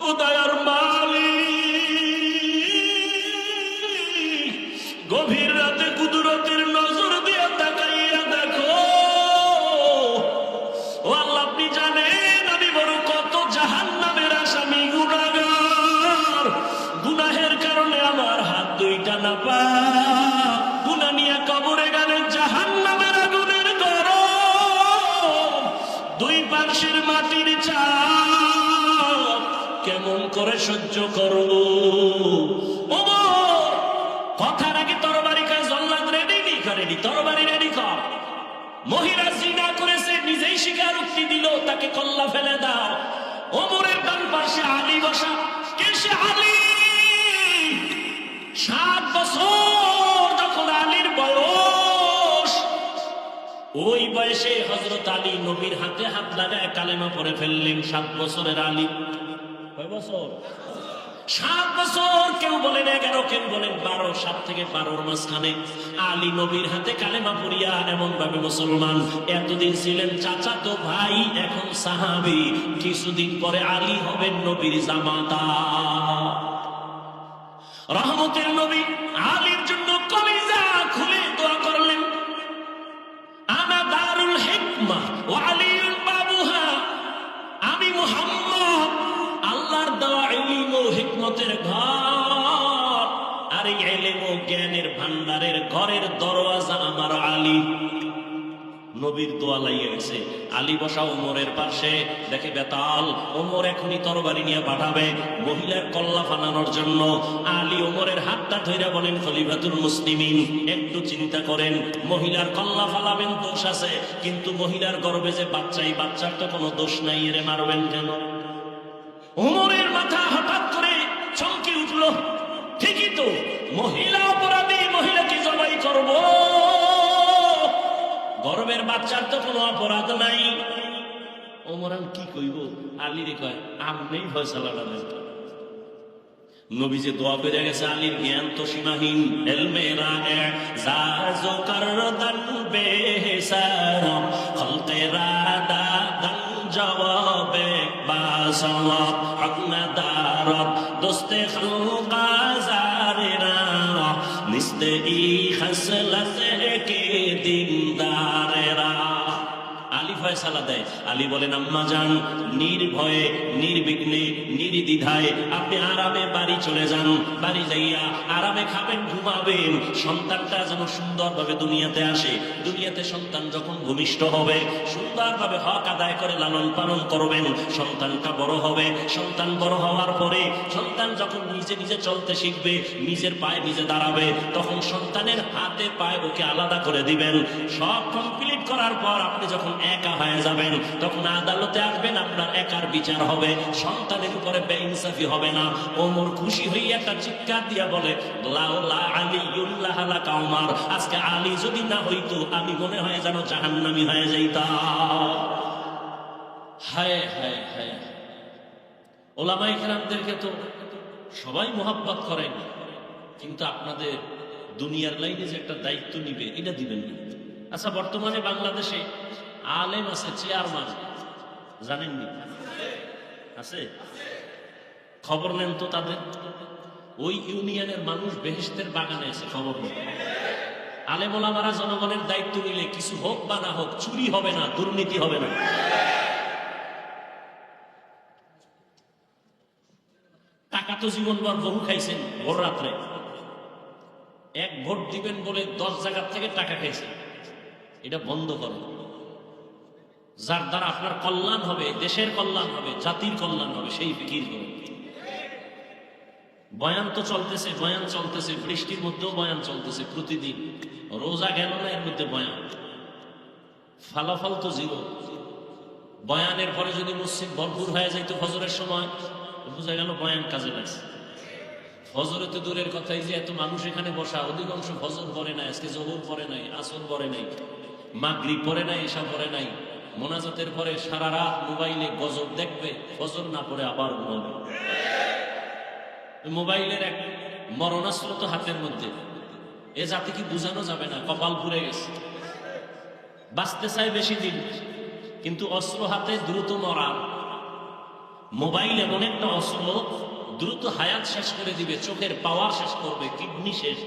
ও দয়ার মালিক, গভীর রাতে কুদরতের নজর দিয়ে তাকাইয়া দেখো। ও আল্লাহ, আপনি জানেন আমি বড় কত জাহান্নামের আসামি, গুনাহগার। গুনাহের কারণে আমার হাত দুইটা না পা, গুনাহ নিয়ে কবরে গেলে জাহান্নামের আগুনের গরম, দুই পাশের মাটির চাপ কেমন করে সহ্য করব। ওমর কথার আগে তরবারি কাজ, জল্লাদ রেডি রেডি, তরবারি রেডি কর। মহিলা জিনা করেছে, নিজেই স্বীকারোক্তি দিল, তাকে কল্লা ফেলে দাও। ওমরের ডান পাশে আলী বসা। কে সে আলী? 7 বছর যখন আলীর বয়স, ওই বয়সে হযরত আলী নবীর হাতে হাত লাগায় কালেমা পড়ে ফেললেন। 7 বছরের আলী। কয় বছর? 7 বছর। কেউ বলেন 11, কেউ বলেন 12। 7 থেকে 12-র মাঝখানে আলী নবীর হাতে কালেমা পড়িয়া এমন ভাবে মুসলমান। এতদিন ছিলেন চাচাতো ভাই, এখন সাহাবী। কিছুদিন পরে আলী হবেন নবীর জামাতা। রহমতের নবী আলীর জন্য কলিজা খুলে দোয়া করলেন, আনা দারুল হিকমা ওয়া আলীউল বাবুহা। আমি মুহাম্মদ আল্লাহর দেওয়া ইলম ও হিকমতের ঘর, আর এই ইলম ও জ্ঞানের ভান্ডারের ঘরের দরওয়াজা আমার আলী। নবীর দোয়া লাগিয়ে গেছে। আলী বসা ওমরের পাশে, দেখে বেতাল ওমর এখনই তরবারি নিয়ে পাঠাবে মহিলার কল্লা ফানানোর জন্য। আলী ওমরের হাতটা ধইরা বলেন, খলিফাতুল মুসলিমিন একটু চিন্তা করেন, মহিলার কল্লা ফালাবেন দোষ আছে, কিন্তু মহিলার গর্ভে যে বাচ্চা, এই বাচ্চার তো কোনো দোষ নাই, এরে মারবেন কেন? ওমরের মাথা হঠাৎ করে চমকে উঠল। ঠিকই তো, মহিলা অপরাধী, মহিলাকে জবাই করব, গর্বের বাচ্চার তো কোনো অপরাধ নাই। ওমর কি কইব? আলীরে কয়, আমনেই ফয়সালাটা দেন। নবী যে দোয়া করে গেছে, আলীর জ্ঞান তো সীমাহীন। এলমে রাগে জাজো করদান বেসার, খলতে রাদা দান জওয়াবে বাসওয়াব, হকনা দারব দোস্তে খলকা জারেরা, নিস্তে ই খসলতে কে দিনদারেরা। আলী ফয়সালা দেয়। আলী বলেন, আম্মা জান, নির্ভয়ে নির্বিঘ্নে নির্দ্বিধায় আপনি আরামে বাড়ি চলে যান। বাড়ি যাইয়া আরামে খাবেন, ঘুমাবেন। সন্তানটা যেন সুন্দরভাবে দুনিয়াতে আসে। দুনিয়াতে সন্তান যখন ভূমিষ্ঠ হবে, সুন্দরভাবে হক আদায় করে লালন পালন করবেন। সন্তানটা বড় হবে। সন্তান বড় হওয়ার পরে সন্তান যখন নিজে নিজে চলতে শিখবে, নিজের পায়ে নিজে দাঁড়াবে, তখন সন্তানের হাতে পায়ে ওকে আলাদা করে দিবেন। সব কমপ্লিট করার পর আপনি যখন একা হয়ে যাবেন, তখন আদালতে আসবেন, আপনার একার বিচার হবে, সন্তানের উপরে বেইনসাফি হবে না। ওমর খুশি হয়ে একটা চিৎকার দিয়া বলে, লাউলা আলিউল্লাহ লাকা ওমর, আজকে আলী যদি না হইতো আমি মনে হয় যেন জাহান্নামী হয়ে যাইতাম। হায় হায় হায়। ওলামায়ে কেরামদেরকে তো সবাই মোহাব্বত করেন, কিন্তু আপনাদের দুনিয়ার লাইনে যে একটা দায়িত্ব নিবে, এটা দিবেন না। আচ্ছা, বর্তমানে বাংলাদেশে আলেম আছে, চেয়ারম্যান, জানেননি? আছে? খবর নেন তো তাদের। ওই ইউনিয়নের মানুষ বেহেশতের বাগানে আছে, খবর নেন। আলেম ওলামারা জনগণের দায়িত্ব নিলে কিছু হোক বা না হোক, চুরি হবে না, দুর্নীতি হবে না। টাকা তো জীবনভর বহু খাইছেন। ভোর রাত্রে এক ভোট দিবেন বলে 10 জায়গা থেকে টাকা খাইছেন। এটা বন্ধ করো। যার দ্বারা আপনার কল্যাণ হবে, দেশের কল্যাণ হবে, জাতির কল্যাণ হবে, সেই ফিকির করুন। বয়ান তো চলতেছে, বয়ান চলতেছে, বৃষ্টির মধ্যেও বয়ান চলতেছে প্রতিদিন। রোজা গেল না, এর মধ্যে বয়ান। ফলাফল তো জীবন। বয়ানের পরে যদি মসজিদ ভরপুর হয়ে যাইতো ফজরের সময়, বোঝা গেল বয়ান কাজে লাগছে। ফজরে তো দূরের কথাই, যে এত মানুষ এখানে বসা, অধিকাংশ ফজর পড়ে নাই, আজকে জোহর পড়ে নাই, আসর পড়ে নাই, মাগরিব পড়ে নাই, এসা পড়ে নাই। মোনাজাতের পরে সারা রাত মোবাইলে গজব দেখবে, ফজর না পড়ে আবার ঘুমাবে। মোবাইলের এক মরণাস্ত্র তো হাতের মধ্যে। এ জাতি কি বুঝানো যাবে না, কপাল পুড়ে গেছে। বাঁচতে চায় বেশি দিন, কিন্তু অস্ত্র হাতে দ্রুত মরা। মোবাইল এমন একটা অস্ত্র, দ্রুত হায়াত শেষ করে দিবে, চোখের পাওয়ার শেষ করবে, কিডনি শেষ,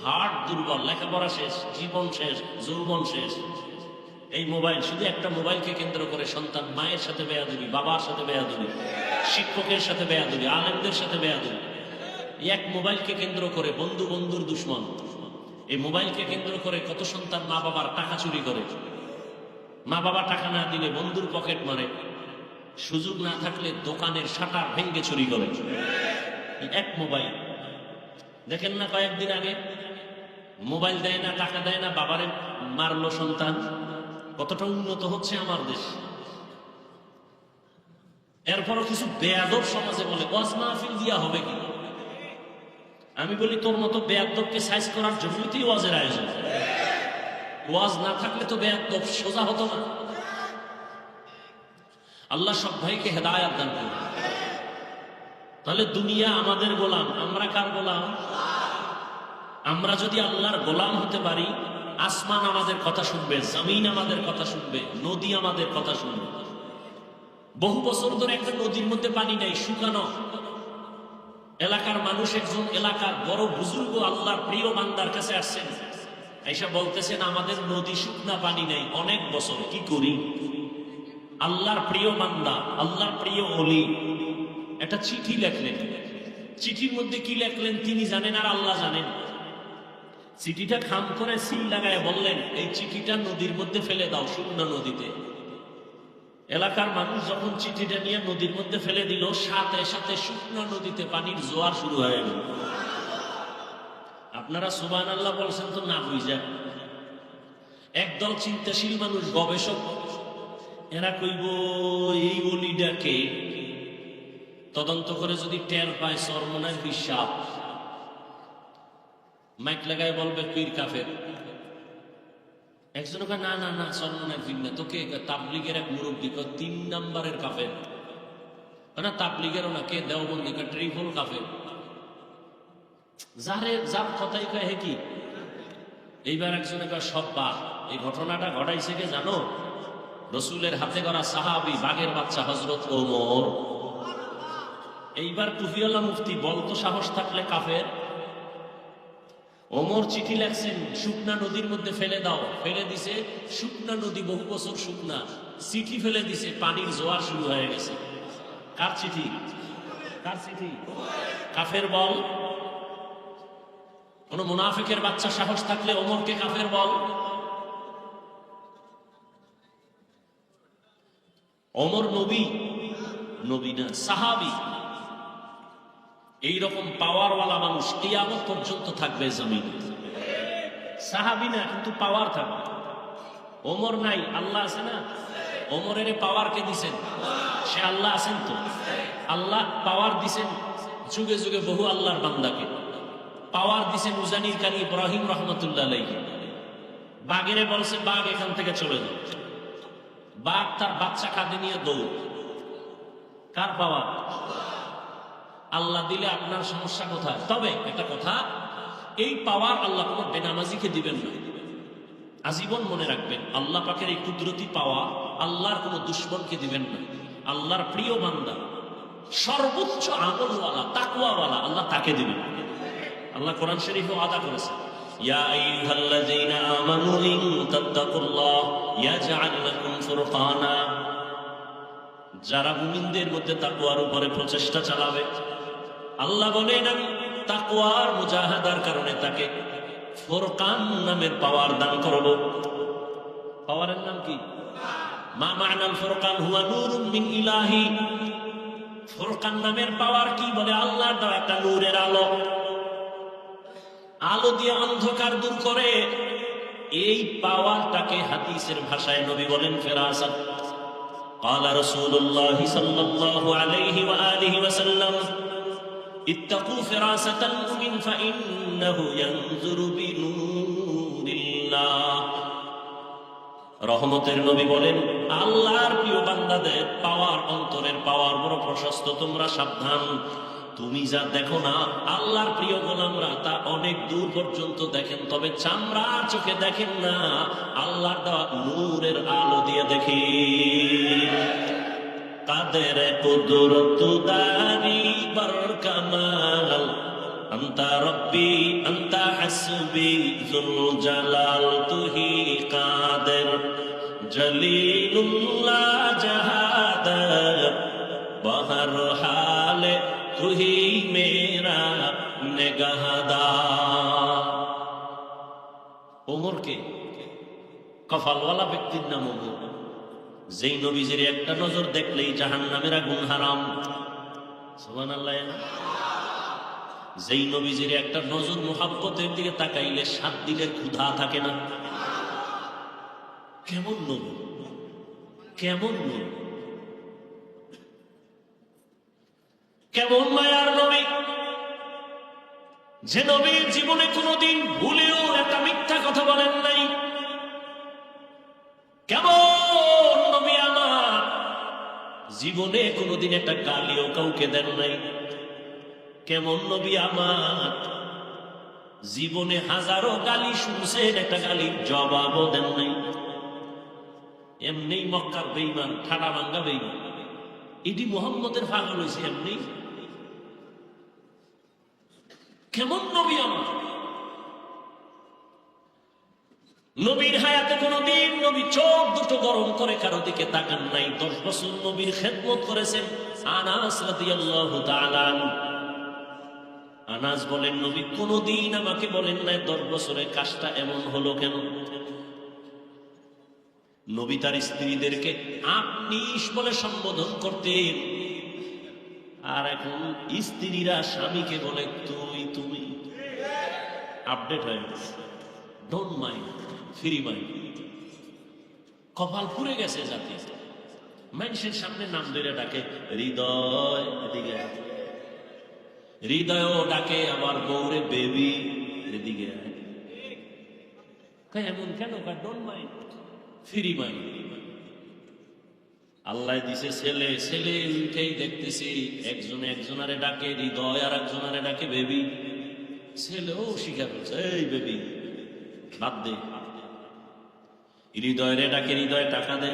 হার্ট দুর্বল, লেখাপড়া শেষ, জীবন শেষ, যৌবন শেষ। এই মোবাইল, শুধু একটা মোবাইলকে কেন্দ্র করে সন্তান মায়ের সাথে বেয়াদবি, বাবার সাথে বেয়াদবি, শিক্ষকের সাথে বেয়াদবি, আলেমদের সাথে বেয়াদবি। এক মোবাইলকে কেন্দ্র করে বন্ধু বন্ধুর দুশ্মন। এই মোবাইলকে কেন্দ্র করে কত সন্তান মা বাবার টাকা চুরি করে, মা বাবা টাকা না দিলে বন্ধুর পকেট মারে, সুযোগ না থাকলে দোকানের শাটার ভেঙ্গে চুরি করে। এক মোবাইল। দেখেন না কয়েকদিন আগে মোবাইল দেয় না, টাকা দেয় না, বাবারে মারলো সন্তান। কতটা উন্নত হচ্ছে আমার দেশ। এরপরও কিছু বেয়াদব সমাজে বলে ওয়াজ মাহফিল দিয়া হবে কি। আমি বলি তোর মতো বেয়াদবকে সাইজ করার জন্যই ওয়াজের আয়োজন। ওয়াজ না থাকলে তো বেয়াদব সোজা হতো না। আল্লাহ সব ভাইকে হেদায়েত দান করুন। তাহলে দুনিয়া আমাদের গোলাম, আমরা কার গোলাম? আমরা যদি আল্লাহর গোলাম হতে পারি, আসমান আমাদের কথা শুনবে, জমিন আমাদের কথা শুনবে, নদী আমাদের কথা শুনবে। বহু বছর ধরে একটা নদীর মধ্যে পানি নাই, শুকানো। এলাকার মানুষ, একজন এলাকার বড় বুজুর্গ আল্লাহর প্রিয় বান্দার কাছে আসছেন, এসে বলতেছেন আমাদের নদী শুকনা, পানি নাই, অনেক বছর, কি করি? আল্লাহর প্রিয় বান্দা, আল্লাহর প্রিয় ওলি একটা চিঠি লেখলেন। চিঠির মধ্যে কি লেখলেন তিনি জানেন আর আল্লাহ জানেন। চিঠিটা খাম করে সিল লাগায় বললেন এই চিঠিটা নদীর মধ্যে ফেলে দাও, শুকনা নদীতে। এলাকার মানুষ যখন চিঠিটা নিয়ে নদীর মধ্যে ফেলে দিল, সাথে সাথে শুকনা নদীতে পানির জোয়ার শুরু হয়ে গেল। আপনারা সুবহানাল্লাহ বলছেন তো না বুঝা। একদল চিন্তাশীল মানুষ, গবেষক, এরা কইব এই ওলিটাকে তদন্ত করে যদি টের পায় সরমনার বিশ্বাস, মাইক লাগায় বলবে পীর কাফের। একজন না না না সরমনার পীর না, তোকে তাবলিগের এক মুরব্বী 3 নম্বরের কাফের না, তাবলিগেরও না, কে দেওবন্দি ট্রিপল কাফের। যারে যার কথাই কয় হে কি। এইবার একজনে কয় সব বাদ। এই ঘটনাটা ঘটাইছে কে জানো? রসুলের হাতে গড়া সাহাবী, বাঘের বাচ্চা হযরত ওমর। এইবার টুফিওয়ালা মুফতি বলতো সাহস থাকলে কাফের। ওমর চিঠি লেখছেন শুকনা নদীর মধ্যে ফেলে দাও, ফেলে দিছে। শুকনা নদী বহু বছর শুকনা, চিঠি ফেলে দিছে, পানির জোয়ার শুরু হয়ে গেছে। কার চিঠি? কার চিঠি? কাফের বল। কোন মুনাফিকের বাচ্চা সাহস থাকলে ওমরকে কাফের বল। ওমর নবী? নবী না, সাহাবী। এইরকম পাওয়ারওয়ালা মানুষ কিয়ামত পর্যন্ত থাকবে জমিনে। সাহাবী না, কিন্তু পাওয়ার থাকবে। ওমর নাই, আল্লাহ আছে না? ওমরের পাওয়ার কে দিছেন? সে আল্লাহ আছেন তো। আল্লাহ পাওয়ার দিছেন যুগে যুগে বহু আল্লাহর বান্দাকে। পাওয়ার দিছেন উজানির কারি ইব্রাহিম রহমতুল্লাহ আলাইহি। বাঘেরে বলছে বাঘ এখান থেকে চলে যাও। বাঘ তার বাচ্চা কাঁধে নিয়ে দৌড়। কার পাওয়ার? আল্লাহ দিলে আপনার সমস্যা কোথায়? তবে একটা কথা, এই পাওয়ার আল্লাহ কোনো বেনামাজিকে দিবেন না। আজীবন মনে রাখবেন, আল্লাহ পাকের এই কুদরতি পাওয়া আল্লাহর কোনো দুশ্মনকে দিবেন না। আল্লাহর প্রিয় বান্দা, সর্বোচ্চ আমলওয়ালা, তাকওয়াওয়ালা, আল্লাহ তাকে দিবেন। আল্লাহ কোরআন শরীফে ওয়াদা করেছেন, ইয়া আইয়ুহাল্লাযীনা আমানু ইন তাত্তাকুল্লাহ ইয়াজআল লাকুম ফুরকানা। যারা মুমিনদের মধ্যে তাকওয়ার উপরে প্রচেষ্টা চালাবে, আল্লাহ বলেন আমি তাকওয়ার মুজাহাদার কারণে তাকে ফুরকান নামের পাওয়ার দান করব। পাওয়ারের নাম কি? মা মা'নাল ফুরকান হুয়া নূরুম মিন ইলাহি। ফুরকান নামের পাওয়ার কি? বলে আল্লাহর দেওয়া একটা নূরের আলো। আলো দিয়ে অন্ধকার দূর করে। এই পাওয়ারটাকে হাদিসের ভাষায় নবী বলেন ফেরাসাত। قال رسول الله صلى الله عليه وآله وسلم اتقوا فراسة المؤمن فإنه ينظر بنور الله। রহমতের নবী বলেন আল্লাহর প্রিয় বান্দাদের পাওয়ার, অন্তরের পাওয়ার বড় প্রশস্ত, তোমরা সাবধান। তুমি যা দেখো না, আল্লাহর প্রিয় গোলামরা তা অনেক দূর পর্যন্ত দেখেন, তবে চামড়ার চোখে দেখেন না, আল্লাহর দেওয়া নূরের আলো দিয়ে দেখেন। কাদের কুদরত দারি বর কামাল আন্তা রব্বি আন্তা হাসবি যুল জালাল তুহি কাদের জলিলুল্লাহ জাহাদার বহর হালে তুহি মেরা নেগাহদার। ওমরকে কপালওয়ালা ব্যক্তির নাম ওমর, যেই নবীজির একটা নজর দেখলেই জাহান্নামের আগুন হারাম। সুবহানাল্লাহ। যেই নবীজির একটা নজর মুহাব্বতের দিকে তাকাইলে 7 দিনের ক্ষুধা থাকে না। কেমন নবী, কেমন নবী, কেমন মায়ার নবী, যে নবীর জীবনে কোনোদিন ভুলেও একটা মিথ্যা কথা বলেন নাই। কেমন নবী আমার, জীবনে কোনোদিন একটা গালিও কাউকে দেন নাই। কেমন নবী আমার, জীবনে হাজারো গালি শুনছেন, একটা গালির জবাবও দেন নাই। এমনি মক্কার বেঈমান, ঠাডা ভাঙ্গা বেঈমান, এটি মুহাম্মদের পাগল হয়েছে এমনি। কেমন নবী আমার, নবীর হায়াতে কোনদিন নবী চোখ দুটো গরম করে কারো দিকে তাকান নাই। 10 বছর নবীর খেদমত করেছেন আনাস রাদিয়াল্লাহু তাআলা। আনাস বলেন, নবী কোনদিন আমাকে বলেন নাই 10 বছরে কাজটা এমন হলো কেন। নবী তার স্ত্রীদেরকে আপনি বলে সম্বোধন করতেন, আর এখন স্ত্রীরা স্বামীকে বলে তুই তুমি। আপডেট হয়ে গেছে, ডোন্ট মাইন্ড, ফ্রি মাইন্ড। কপাল পুড়ে গেছে জাতি, মানুষের সামনে নাম ধরে ডাকে হৃদয়, এদিকে হৃদয়ও ডাকে, আবার বউরে বেবি, এদিকে এমন কেন? Don't mind, free mind. আল্লাহ দিছে ছেলে, ছেলে উঠেই দেখতেছি একজনে একজনারে ডাকে হৃদয়, আর একজনারে ডাকে বেবি। ছেলেও শিখা করছে এই বেবি বাদ দে। হৃদয়ের ডাকে হৃদয় টাকা দে।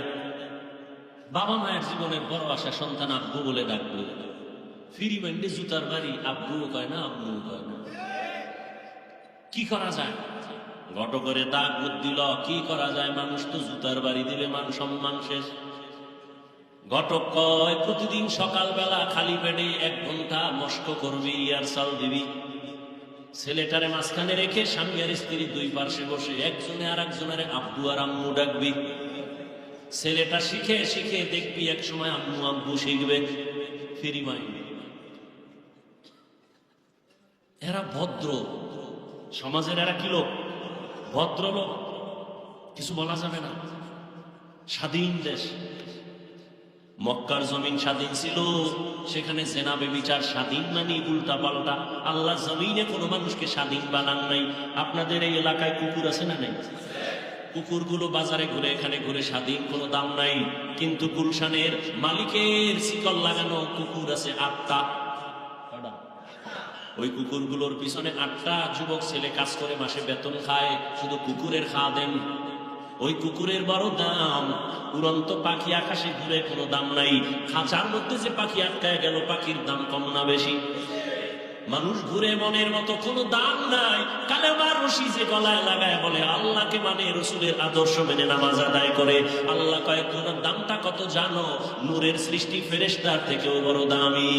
বাবা মায়ের জীবনের বড় আশা সন্তান আব্বু বলে ডাকবে। ফ্রি মাইন্ডে জুতার বাড়ি, আব্বুও কয় না আব্বুও কয় না। কি করা যায়? ঘটকের দাগ বুদ্ধিল, কি করা যায়? মানুষ তো জুতার বাড়ি দিলে মান সম্মান শেষ। ঘটক কয় প্রতিদিন সকালবেলা খালি পেটে 1 ঘন্টা মস্ক করবি, রিহার্সাল দিবি। ছেলেটারে মাঝখানে রেখে স্বামী আর স্ত্রী 2 পার্শ্বে বসে একজনে আর একজনের আব্বু আর আম্মু ডাকবি। ছেলেটা শিখে শিখে দেখবি এক সময় আম্মু আব্বু শিখবে। Free mind. এরা ভদ্র সমাজের, এরা কি লোক? ভদ্র লোক, কিছু বলা যাবে না। স্বাধীন দেশ, মক্কার জমিন স্বাধীন ছিল, সেখানে জেনা বেবিচার স্বাধীন মানে উল্টা পাল্টা। আল্লাহ জমিনে কোনো মানুষকে স্বাধীন বানান নাই। আপনাদের এই এলাকায় কুকুর আছে না নেই? কুকুরগুলো বাজারে ঘুরে এখানে ঘুরে, স্বাধীন কোনো দাম নাই। কিন্তু গুলশানের মালিকের শিকল লাগানো কুকুর আছে 8টা। ওই কুকুরগুলোর পিছনে 8টা যুবক ছেলে কাজ করে, মাসে বেতন খায়, শুধু কুকুরের খাদেম। ওই কুকুরের বড় দাম। উড়ন্ত পাখি আকাশে ঘুরে, কোনো দাম নাই। খাঁচার মধ্যে যে পাখি আটকায় গেল, পাখির দাম কম না বেশি? মানুষ ঘুরে মনের মতো, কোনো দাম নাই। কালেমার রশি যে গলায় লাগায় বলে আল্লাহকে মানে, রসুলের আদর্শ মেনে নামাজ আদায় করে, আল্লাহ কয় তোর দামটা কত জানো? নূরের সৃষ্টি ফেরেশতার থেকেও বড় দামি।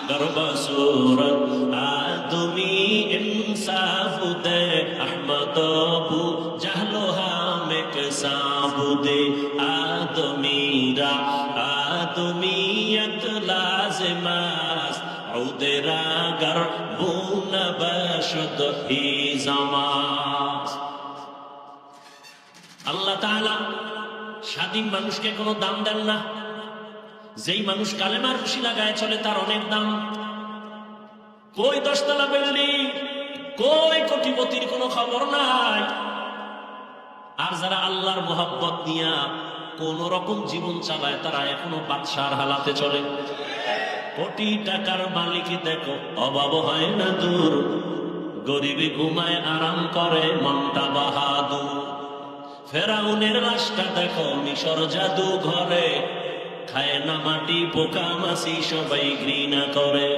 গর্বসুরত আদমি ইনসাফুদে আহমদবু জাহলো হামেক সাবুদে আদমিরা আদমিয়ত লাজমাস উদেরা গরবুন বশদ হি জামাস। আল্লাহ তাআলা স্বাধীন মানুষকে কোনো দাম দেন না। যেই মানুষ কালেমার রশি লাগায় চলে তার অনেক দাম। কই 10 তলা বিল্ডিং, কই কোটিপতির কোনো খবর নাই। আর যারা আল্লাহর মোহাব্বত নিয়া কোন রকম জীবন চালায়, তারা এখনো বাদশার হালাতে চলে। কোটি টাকার মালিক দেখো, অভাব হয় না দূর, গরিবি ঘুমায় আরাম করে মনটা বাহাদুর। ফেরাউনের লাশটা দেখো মিশর জাদু ঘরে, খায় না মাটি পোকা মাছি সবাই ঘৃণা করে।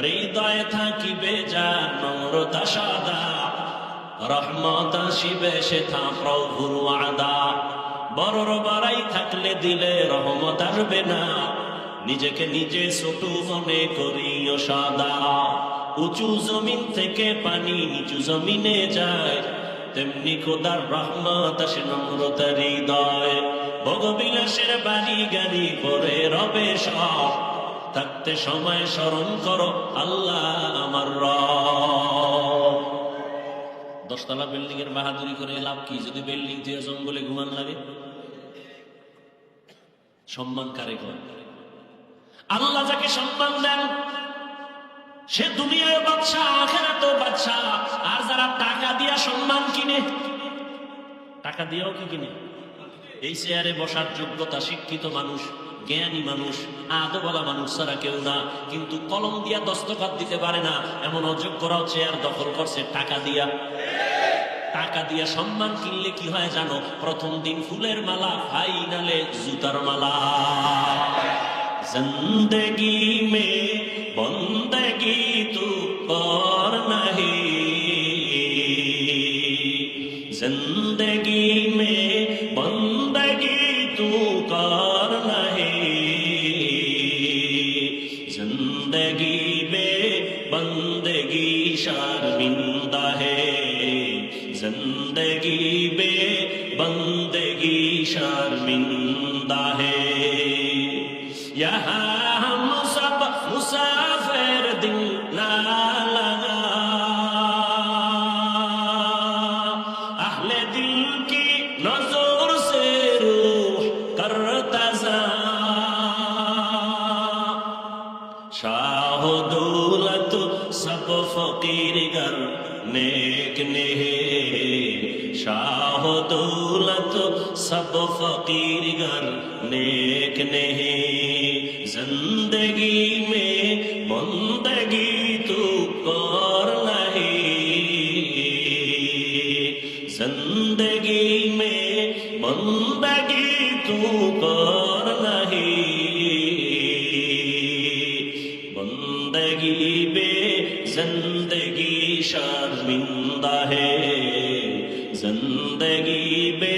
হৃদয়ে থাকিবে যার নম্রতা সাদা, রহমত আসিবে সেথা প্রভুর ওয়াদা। বড়র বাড়াই থাকলে দিলে রহমত আসবে না, নিজেকে নিজে ছোট মনে করিও সদা। উঁচু জমিন থেকে পানি নিচু জমিনে যায়, তেমনি খোদার রহমত আসে নম্রতার হৃদয়। ভোগবিলাসের বাড়ি গাড়ি পরে রবে সব, থাকতে সময় স্মরণ করো আল্লাহ আমার রব। 10 তলা বিল্ডিং এর বাহাদুরি করে লাভ কি যদি বিল্ডিং থেকে জঙ্গলে ঘুমান লাগে? সম্মান কারে করে? আল্লাহ যাকে সম্মান দেন সে দুনিয়ায় বাদশা, আখিরাতেও বাদশা। আর যারা টাকা দিয়া সম্মান কিনে, টাকা দিয়েও কি কিনে? এই চেয়ারে বসার যোগ্যতা শিক্ষিত মানুষ, জ্ঞানী মানুষ, আদবলা মানুষ ছাড়া কেউ না। কিন্তু কলম দিয়া দস্তখত দিতে পারে না এমন অযোগ্যরাও চেয়ার দখল করছে টাকা দিয়া। টাকা দিয়া সম্মান কিনলে কি হয় জানো? প্রথম দিন ফুলের মালা, ফাইনালে জুতার মালা। জিন্দগি মে বন্দগি তু কর নাহি, জিন্দগি মে বন্দগি তু কর নাহি, জিন্দগি মে বন্দগি শर्मिंदा है, जिंदगी बे बंदगी शर्मिंदा है। यहाँ हम सब मुसाफिर दिल ना लगा, अहले दिल की नजर से रूह करता जा। शाह दौलत सब फकीर गर नेक ने, शाह दौलत सब फकीर गर नेक ने। जिंदगी में बंदगी तू कर नहीं, जिंदगी में बंदगी तू कर नहीं, बंदगी बे जिंदगी शर्मिंदा है, जिंदगी बे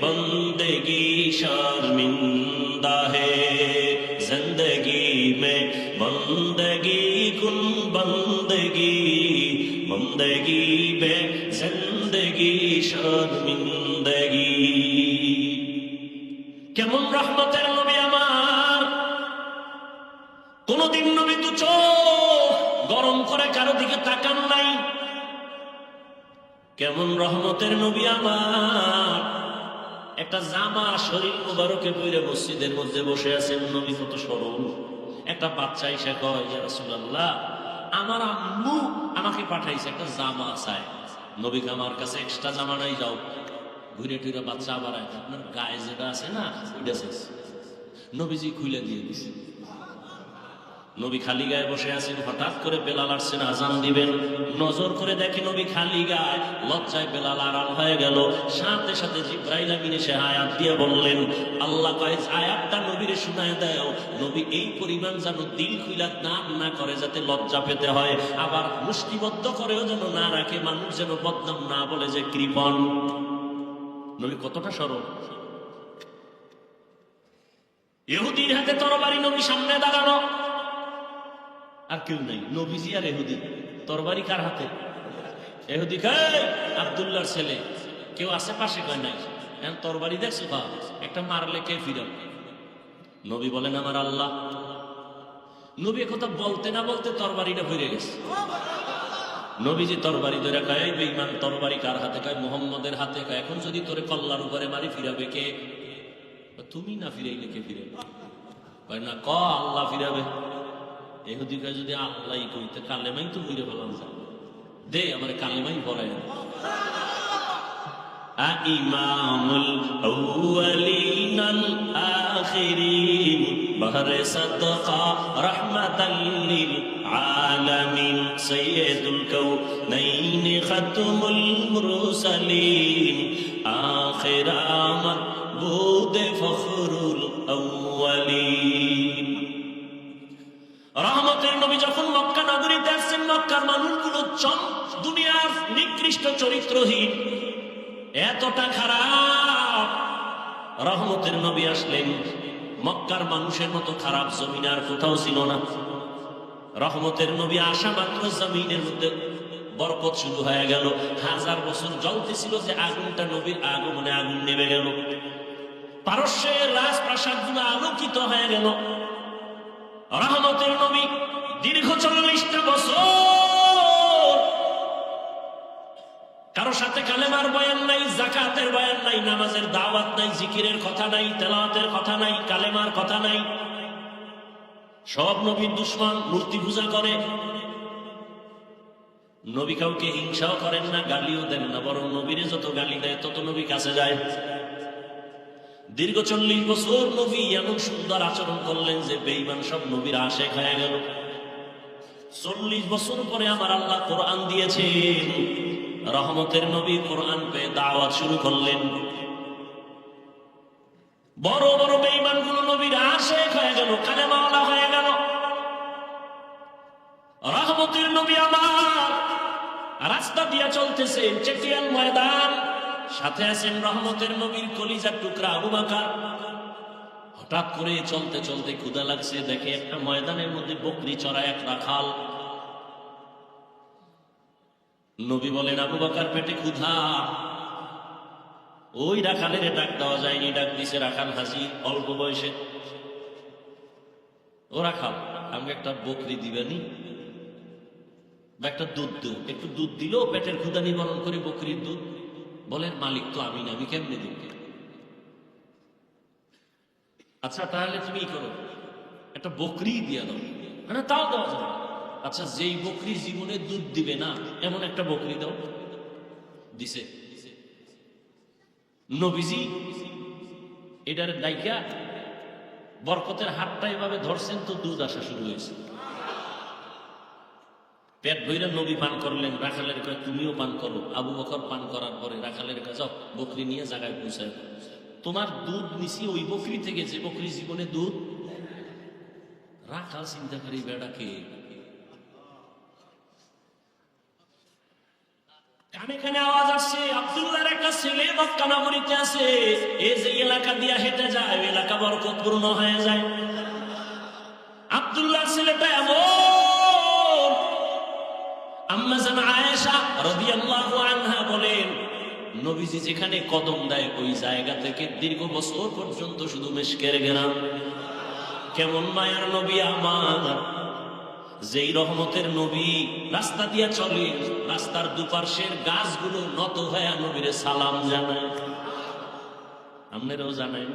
बंदगी शर्मिंदा है। जिंदगी में बंदगी कुन बंदगी, बंदगी बे जिंदगी शर्मिंदगी। কেমন রহমতের নবী আমার! কোনদিন নবী দু চোখ গরম করে কারো দিকে তাকান নাই। কেমন রহমতের নবী আমার! একটা জামা শরীর মুবারকে পরে মসজিদের মধ্যে বসে আছেন, নবী কত সরল। একটা বাচ্চা এসে কয়, ইয়া রাসূলুল্লাহ, আমার আম্মু আমাকে পাঠাইছে একটা জামা চাই। নবীকে আমার কাছে এক্সট্রা জামা নাই, যাও ঘুরে টুরে বাচ্চা আবার আপনার গায়ে যেটা আছে না ওইটা শেষ। নবীজি খুলে দিয়ে দিছে। নবী খালি গায়ে বসে আছেন, হঠাৎ করে বেলাল আসছেন আজান দিবেন। নজর করে দেখে নবী খালি গায়ে, লজ্জায় বেলাল আড়াল হয়ে গেল। সাথে সাথে জিবরাইল আমিন এসে আয়াত দিয়ে বললেন, আল্লাহ কয় আয়াতটা নবীরে শুনায় দাও, নবী এই পরিমাণ যেন দিল খুইলা দান না করে, যাতে লজ্জা পেতে হয়, আবার মুষ্টিবদ্ধ করেও যেন না রাখে, মানুষ যেন বদনাম না বলে যে কৃপণ। নবী কতটা সরল। ইহুদির হাতে তরবারি, নবী সামনে দাঁড়ানো, আর কেউ নাই, নবীজি আর ইহুদি। তরবারি কার হাতে? ইহুদি কয় আব্দুল্লাহর ছেলে। কেউ আছে পাশে? কয় নাই। এখন তরবারি দেখছো বা একটা মারলে কে ফিরাল? নবী বলেন আমার আল্লাহ। নবী কথা বলতে না বলতে তরবারিটা ফিরে গেছে। নবীজি তরবারি ধরে কয়, এই বেঈমান তরবারি কার হাতে? কয় মুহাম্মদের হাতে। কয় এখন যদি তোরে কল্লার উপরে মারি ফিরাবে কে? তুমি না ফিরাইলে কে ফিরাবে? কয় না, ক আল্লাহ ফিরাবে। ইহুদি কয় যদি আল্লাহ কইতে কালেমাই তো ফিরে বললাম, যা দে আমার কালেমাই পড়ায়। ইমামুল আউয়ালিন আল আখিরিন বাহরে সাদকা রাহমাতাল লিল আলামিন সাইয়্যিদুল কাউনাইন খাতমুল মুরসালিন আখির আমত বুদ ফখরুল আউয়াল রহমতের নবী যখন মক্কা নগরীতে আসছেন, মক্কার মানুষগুলো দুনিয়ার নিকৃষ্ট চরিত্রহীন, এতটা খারাপ। রহমতের নবী আসলেন, মক্কার মানুষের মতো খারাপ জমিন আর কোথাও ছিল না। রহমতের নবী আসা মাত্র জমিনের মধ্যে বরকত শুরু হয়ে গেল। 1000 বছর জ্বলতেছিল যে আগুনটা, নবীর আগমনে আগুন নেমে গেল। পারস্যের রাজপ্রাসাদ গুলো আলোকিত হয়ে গেল। রহমতের নবী দীর্ঘ 40টা বছর কারো সাথে কালেমার বয়ান নাই, যাকাতের বয়ান নাই, নামাজের দাওয়াত নাই, জিকিরের কথা নাই, তেলাওয়াতের কথা নাই, কালেমার কথা নাই। সব নবীর দুশমন, মূর্তি পূজা করে। নবী কাউকে হিংসাও করেন না, গালিও দেন না, বরং নবীরে যত গালি দেয় তত নবী কাছে যায়। দীর্ঘ 40 বছর নবী এমন সুন্দর আচরণ করলেন যে বেঈমান সব নবীর আশেক হয়ে গেল। 40 বছর পরে আমার আল্লাহ কোরআন দিয়েছেন। রহমতের নবী কোরআন পেয়ে দাওয়াত শুরু করলেন। বড় বড় বেঈমান গুলো নবীর আশেক হয়ে গেল, কালেমাওয়ালা হয়ে গেল। রহমতের নবী আমার রাস্তা দিয়ে চলতেছেন, চেটিয়াল ময়দান, সাথে আছেন রহমতের নবীর কলিজার টুকরা আবু বকর। হঠাৎ করে চলতে চলতে ক্ষুধা লাগছে, দেখে একটা ময়দানের মধ্যে বকরি চড়ায় এক রাখাল। নবী বলেন, আবু বকর পেটে ক্ষুধা। ওই রাখালের ডাক দেওয়া যায়নি, ডাক দিছে রাখাল হাজির, অল্প বয়সে। ও রাখাল, আমাকে একটা বকরি দিবেনি বা একটা দুধ দিও। একটু দুধ দিলেও পেটের ক্ষুধা নিবারণ করে বকরির দুধ। বলেন, মালিক তো আমি না, আমি কেমনে দিব? আচ্ছা তাহলে তুমি করো, একটা বকরি দিয়ে দাও। মানে তাও দেওয়া যাবে। আচ্ছা, যেই বকরি জীবনে দুধ দিবে না এমন একটা বকরি দাও। দিছে। নবীজি এটার ডাইকা বরকতের হাতটা এভাবে ধরছেন, তো দুধ আসা শুরু হয়েছে। পেট ভইরা নবী পান করলেন। রাখালের কাছে, তুমিও পান করো। আবু বকর পান করার পরে রাখালের কাছে, যাও বকরি নিয়ে জায়গায় পৌঁছায়। তোমার দুধ নিছি ওই বকরি থেকে, যে বকরি জীবনে দুধ। রাখাল চিন্তা করি, বেড়াকে কানে কানে আওয়াজ আসছে, আব্দুল্লাহর একটা ছেলে মক্কা নগরীতে আছে। এই যে এলাকা দিয়া হেঁটে যায়, এলাকা বরকতপূর্ণ হয়ে যায়। আব্দুল্লাহর ছেলেটা এমন, আম্মা জান আয়েশা রাদিয়াল্লাহু আনহা বলেন, নবীজি যেখানে কদম দেয় ওই জায়গা থেকে দীর্ঘ বছর পর্যন্ত শুধু মিশকের ঘেরান। কেমন মায়ার নবী আমার! যেই রহমতের নবী রাস্তা দিয়া চলে, রাস্তার দুপার্শ্বের গাছগুলো নত হয়ে নবীরে সালাম জানায়। আপনারাও জানায়।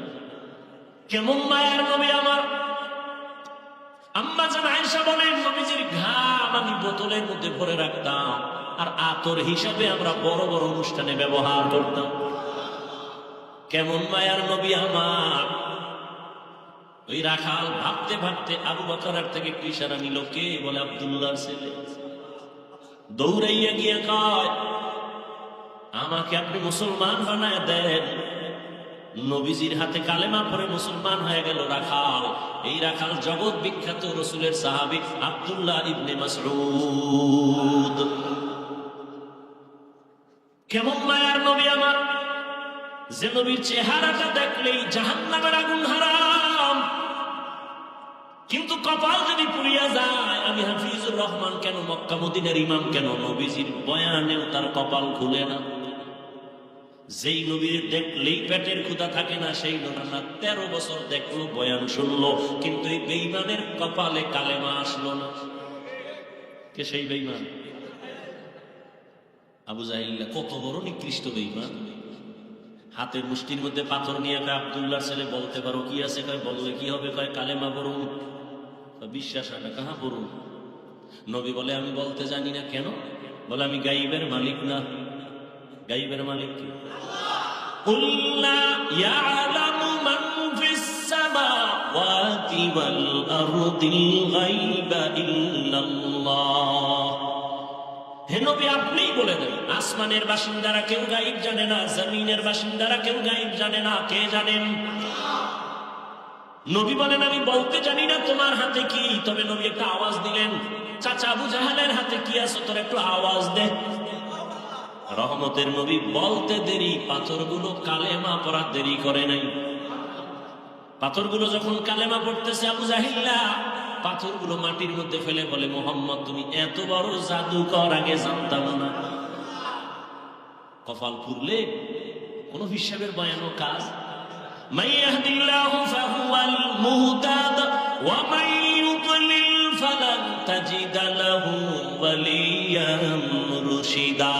কেমন মায়ার নবী আমার! আম্মা জান আয়েশা বলেন, নবীজির ঘাম আমি বোতলের মধ্যে ভরে রাখতাম, আর আতর হিসাবে আমরা বড় বড় অনুষ্ঠানে ব্যবহার করতাম। কেমন মায়ার নবী আমার! ওই রাখাল ভাবতে ভাবতে আবু বকরের থেকে একটু ইশারা নিল। কে? বলে আব্দুল্লাহর ছেলে। দৌড়াইয়া গিয়ে কয়, আমাকে আপনি মুসলমান বানায় দেন। নবীজির হাতে কালেমা পড়ে মুসলমান হয়ে গেল রাখাল। এই রাখাল জগৎ বিখ্যাত রসুলের সাহাবী আব্দুল্লাহ ইবনে মাসউদ। কেমন মায়ার নবী আমার! যে নবীর চেহারাটা দেখলেই জাহান্নামের আগুন হারাম, কিন্তু কপাল যদি পুড়িয়া যায়। আমি হাফিজুর রহমান কেন, মক্কা মদিনার ইমাম কেন, নবীজির বয়ানেও তার কপাল খুলে না। যেই নবীর দেখলেই পেটের ক্ষুধা থাকে না, সেই নবী 13 বছর দেখলো, বয়ান শুনলো, কিন্তু এই বেঈমানের কপালে কালেমা আসলো না। কে সেই বেঈমান? আবু জাহিল। কত বড় নিকৃষ্ট বেঈমান! হাতের মুষ্টির মধ্যে পাথর নিয়ে কয়, আব্দুল্লাহর ছেলে বলতে পারো কি আছে? কয়, বললে কি হবে? কয়, কালেমা পড়ুন। বিশ্বাস হয় না, কাহা পড়ুন? নবী বলে, আমি বলতে জানি না। কেন? বলে, আমি গাইবের মালিক না। গাইবের মালিক কি? কুল লা ইয়ালামু মান ফিস সামাওয়াতি ওয়াল আরদিল গায়বা ইল্লাল্লাহ। হে নবী, আপনিই বলে দেন, আসমানের বাসিন্দারা কেউ গায়েব জানে না, জমিনের বাসিন্দারা কেউ গায়েব জানে না। কে জানেন? নবী বলেন আমি বলতে জানি না তোমার হাতে কি, তবে নবী একটা আওয়াজ দিলেন, চাচা আবু জাহালের হাতে কি আছে তোর একটু আওয়াজ দে। রহমতের নবী বলতে দেরি, পাথরগুলো কালেমা পড়া দেরি করে নাই। পাথরগুলো যখন কালেমা পড়তেছে, আবু জাহিল্লা পাথরগুলো মাটির মধ্যে ফেলে বলে, মোহাম্মদ তুমি এত বড় জাদুকর, আগে জানতাম না। কপাল পুরলে কোন হিসাবের বয়ানো কাজ। মান ইয়াহদিল্লাহু ফাহুয়াল মুহতাদ ওয়া মান ইউদ্লিল ফালান তাজিদা লাহু ওয়ালিয়াম মুরশিদা।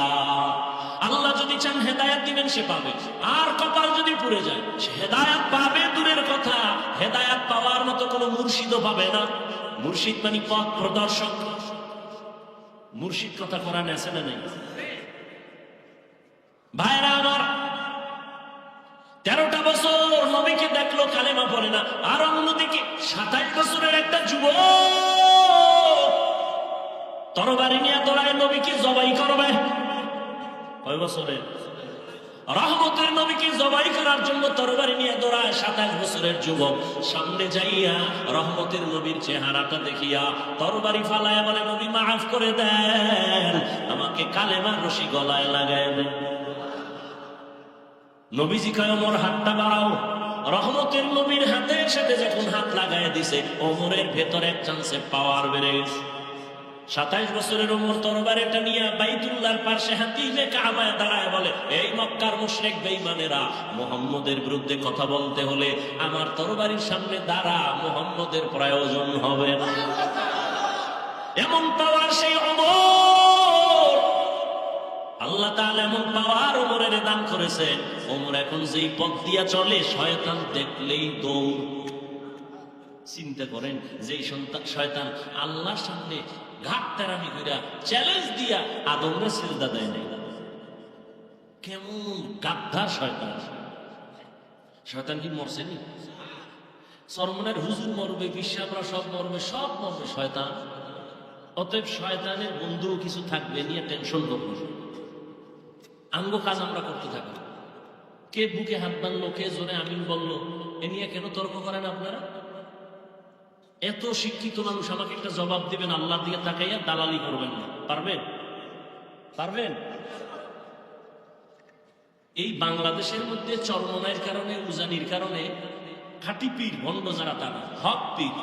আল্লাহ যদি চান হেদায়েত দিবেন সে পাবে, আর কপাল যদি পুড়ে যায় সে হেদায়েত পাবে দূরের কথা, হেদায়েত পাওয়ার মতো কোনো মুর্শিদও পাবে না। মুর্শিদ মানে পথ প্রদর্শক। মুর্শিদ কথা কোরআনে আছে না নাই? ভাইরা আমার, 13টা বছর নবীকে দেখলো, কালেমা পড়ে না। আর অন্যদিকে 27 বছরের একটা যুবক তরবারি নিয়ে দৌড়ায় নবীকে জবাই করবে। কয় বছরে? রহমতের নবীকে জবাই করার জন্য তরবারি নিয়ে দৌড়ায় 27 বছরের যুবক। সামনে যাইয়া রহমতের নবীর চেহারাটা দেখিয়া তরবারি ফালায়া বলে, নবী মাফ করে দেন, আমাকে কালেমার রশি গলায় লাগায় দেন। নবীজি কয় ওমর হাতটা বাড়াও। রহমতের নবীর হাতের সাথে যখন হাত লাগায় দিছে, ওমরের ভেতরে এক চান্সে পাওয়ার বেড়ে গেছে। 27 বছরের ওমর তরবারিটা নিয়ে বাইতুল্লাহর পাশে হাতিয়ে কাবায় দাঁড়ায় বলে, এই মক্কার মুশরিক বেঈমানেরা, মুহাম্মদের বিরুদ্ধে কথা বলতে হলে আমার তরবারির সামনে দাঁড়া, মুহাম্মদের প্রয়োজন হবে না। এমন পাওয়ার সেই ওমর, আল্লাহ তাআলা এমন পাওয়ার ওমরের দান করেছেন। ওমর এখন যেই পথ দিয়া চলে, শয়তান দেখলেই দৌড়। চিন্তা করেন, যেই শয়তান আল্লাহর সামনে ঘাট তেরামি কইরা চ্যালেঞ্জ দিয়া আদমরে সিজদা দেয় নাই, কেমন গাদ্দার শয়তান। শয়তান কি মরছেনি? সরমনের হুজুর মরবে, বিশ্বাবরা সব মরবে, সব মরবে শয়তান। অতএব শয়তানের বন্ধু কিছু থাকবে, নিয়ে টেনশন করবো। আঙ্গ কাজ আমরা করতে থাকি। কে বুকে হাত বাঁধলো, কে জোরে আমিন বললো, এ নিয়ে কেন তর্ক করেন আপনারা? এত শিক্ষিত মানুষ, আমাকে একটা জবাব দিবেন, আল্লাহর দিকে তাকাইয়া দালালি করবেন না। পারবেন? পারবেন? এই বাংলাদেশের মধ্যে চরমনাইয়ের কারণে, উজানির কারণে, খাঁটি পীর ভণ্ড যারা, তারা হক পীর,